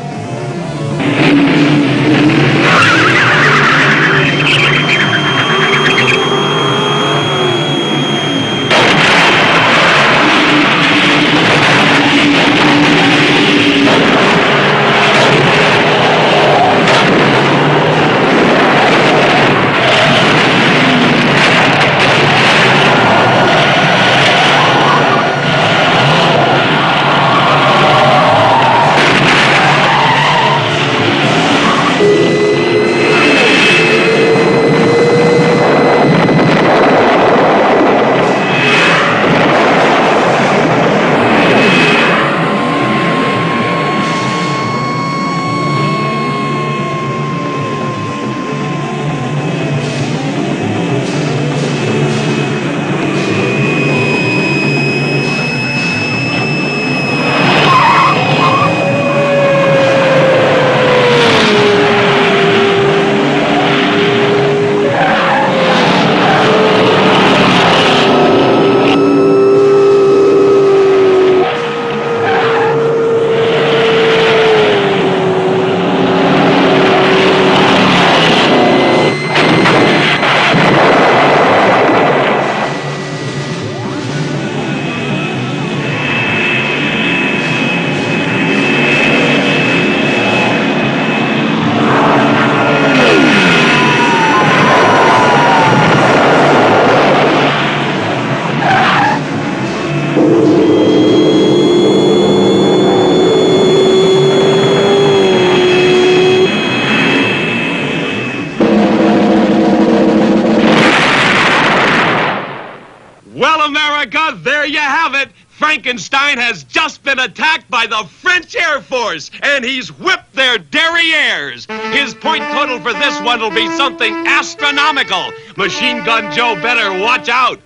Well, America, there you have it. Frankenstein has just been attacked by the French Air Force, and he's whipped their derrieres. His point total for this one will be something astronomical. Machine Gun Joe better watch out.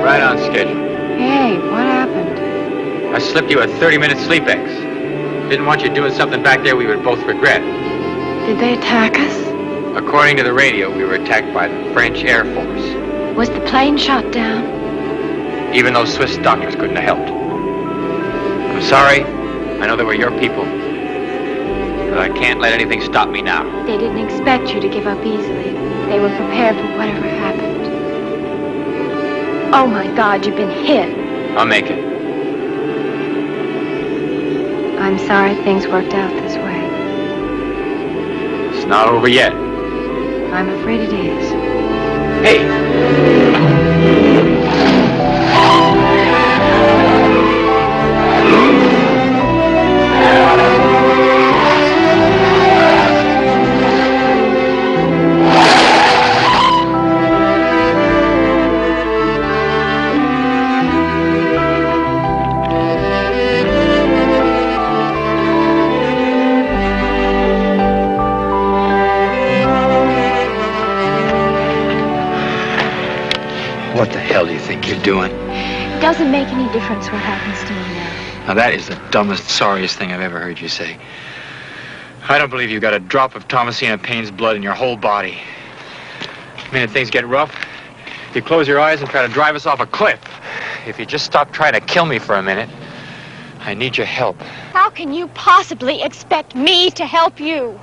Right on schedule. Hey, what happened? I slipped you a 30-minute sleep X. Didn't want you doing something back there we would both regret. Did they attack us? According to the radio, we were attacked by the French Air Force. Was the plane shot down? Even those Swiss doctors couldn't have helped. I'm sorry. I know they were your people. But I can't let anything stop me now. They didn't expect you to give up easily. They were prepared for whatever happened. Oh, my God, you've been hit. I'll make it. I'm sorry things worked out this way. It's not over yet. I'm afraid it is. Hey! What the hell do you think you're doing? It doesn't make any difference what happens to me now. Now, that is the dumbest, sorriest thing I've ever heard you say. I don't believe you've got a drop of Thomasina Paine's blood in your whole body. The minute things get rough, you close your eyes and try to drive us off a cliff. If you just stop trying to kill me for a minute, I need your help. How can you possibly expect me to help you?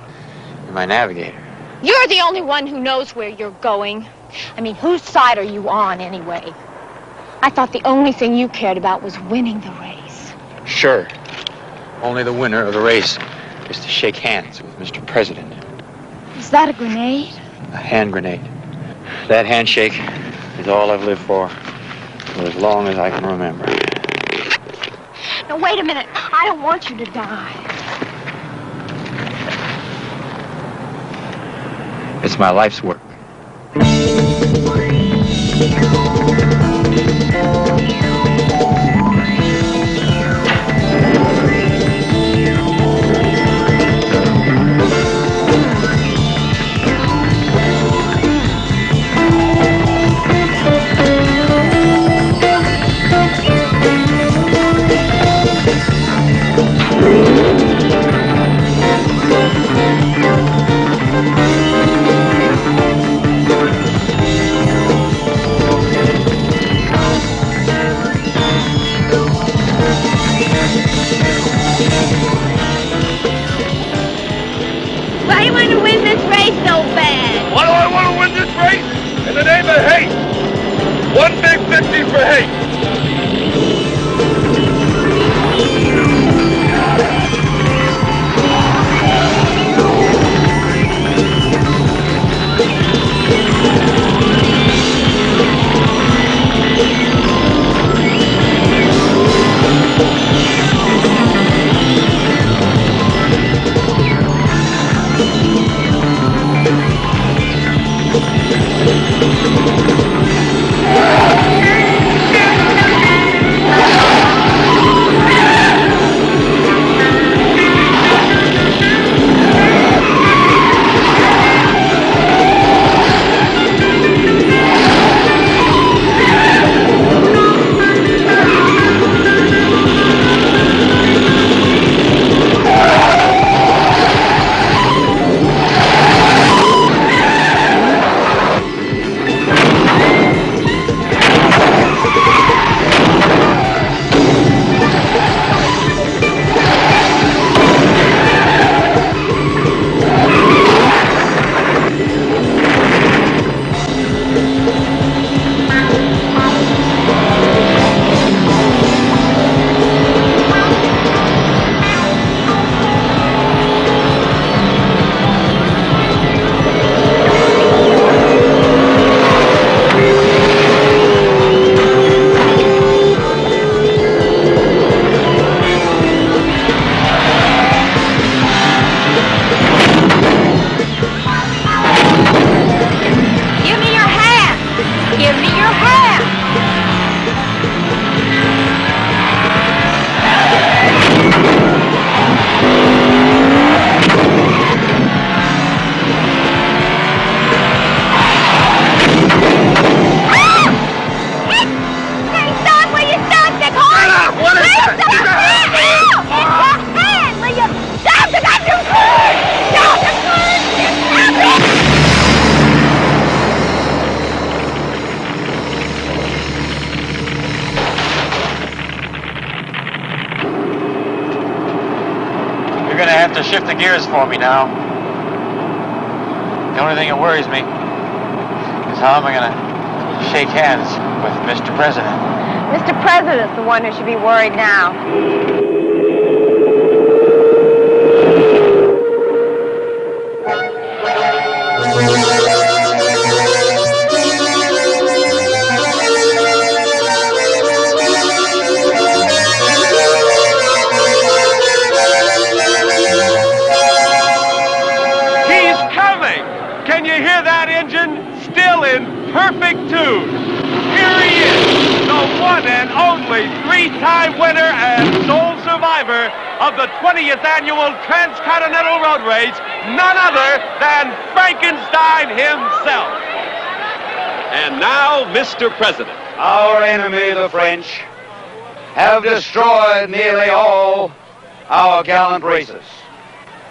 You're my navigator. You're the only one who knows where you're going. I mean, whose side are you on, anyway? I thought the only thing you cared about was winning the race. Sure. Only the winner of the race is to shake hands with Mr. President. Is that a grenade? A hand grenade. That handshake is all I've lived for as long as I can remember. Now, wait a minute. I don't want you to die. It's my life's work. Why do you want to win this race so bad? Why do I want to win this race? In the name of hate. One big victory for hate. shift the gears for me now. The only thing that worries me is how am I going to shake hands with Mr. President? Mr. President's the one who should be worried now. He's coming! Can you hear that engine? Still in perfect tune. Here he is, the one and only three-time winner and sole survivor of the 20th annual Transcontinental Road Race, none other than Frankenstein himself. And now, Mr. President. Our enemy, the French, have destroyed nearly all our gallant racers,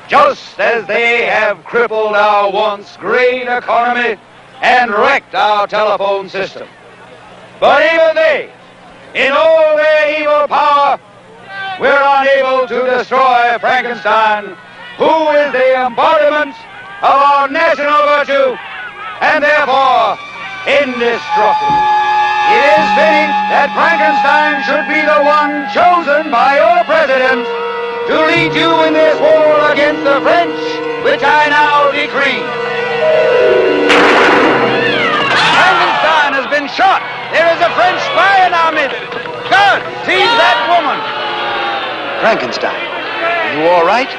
just as they have crippled our once great economy and wrecked our telephone system. But even they, in all their evil power, were unable to destroy Frankenstein, who is the embodiment of our national virtue and therefore indestructible. It is fitting that Frankenstein should be the one chosen by your president to lead you in this war against the French, which I now decree. Frankenstein has been shot. There is a French spy in our midst. God, seize that woman. Frankenstein, are you all right?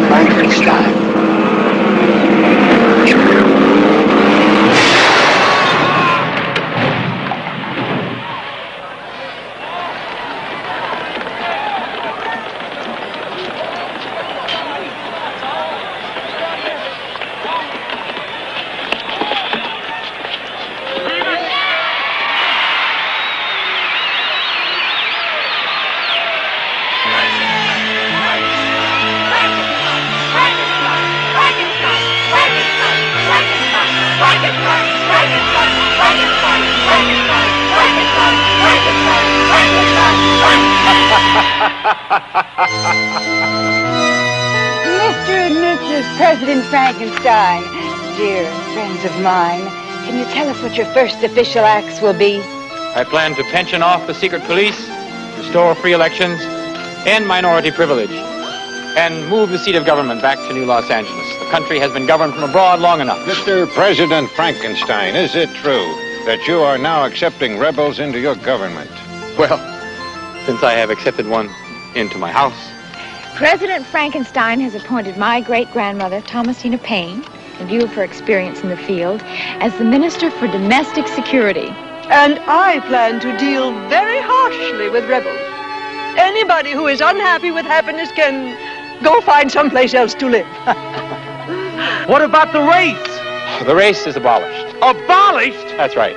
Frankenstein. Mr. and Mrs. President Frankenstein, dear friends of mine, can you tell us what your first official acts will be? I plan to pension off the secret police, restore free elections, end minority privilege, and move the seat of government back to New Los Angeles. The country has been governed from abroad long enough. Mr. President Frankenstein, is it true that you are now accepting rebels into your government? Well, since I have accepted one into my house. President Frankenstein has appointed my great-grandmother, Thomasina Paine, in view of her experience in the field, as the Minister for Domestic Security. And I plan to deal very harshly with rebels. Anybody who is unhappy with happiness can go find someplace else to live. What about the race? The race is abolished. Abolished? That's right.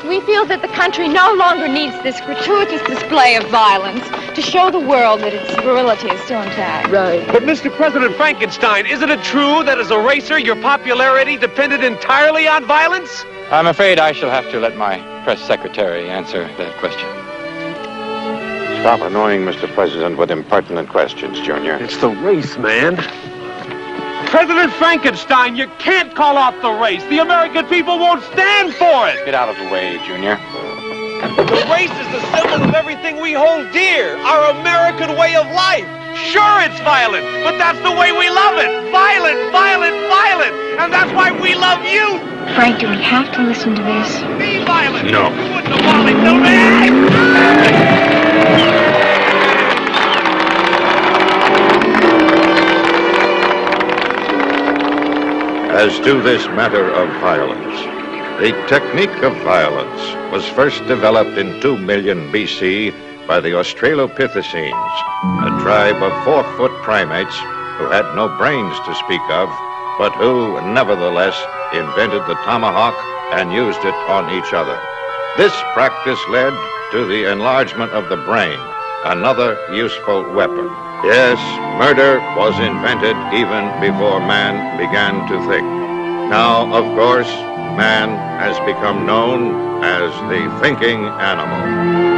We feel that the country no longer needs this gratuitous display of violence to show the world that its virility is still intact. Right. But Mr. President Frankenstein, isn't it true that as a racer your popularity depended entirely on violence? I'm afraid I shall have to let my press secretary answer that question. Stop annoying Mr. President with impertinent questions, Junior. It's the race, man. President Frankenstein, you can't call off the race. The American people won't stand for it. Get out of the way, Junior. The race is the symbol of everything we hold dear, our American way of life. Sure, it's violent, but that's the way we love it. Violent, violent, violent. And that's why we love you. Frank, do we have to listen to this? Be violent. No. You wouldn't abolish the race. As to this matter of violence, the technique of violence was first developed in 2 million BC by the Australopithecines, a tribe of 4-foot primates who had no brains to speak of, but who nevertheless invented the tomahawk and used it on each other. This practice led to the enlargement of the brain, another useful weapon. Yes, murder was invented even before man began to think. Now, of course, man has become known as the thinking animal.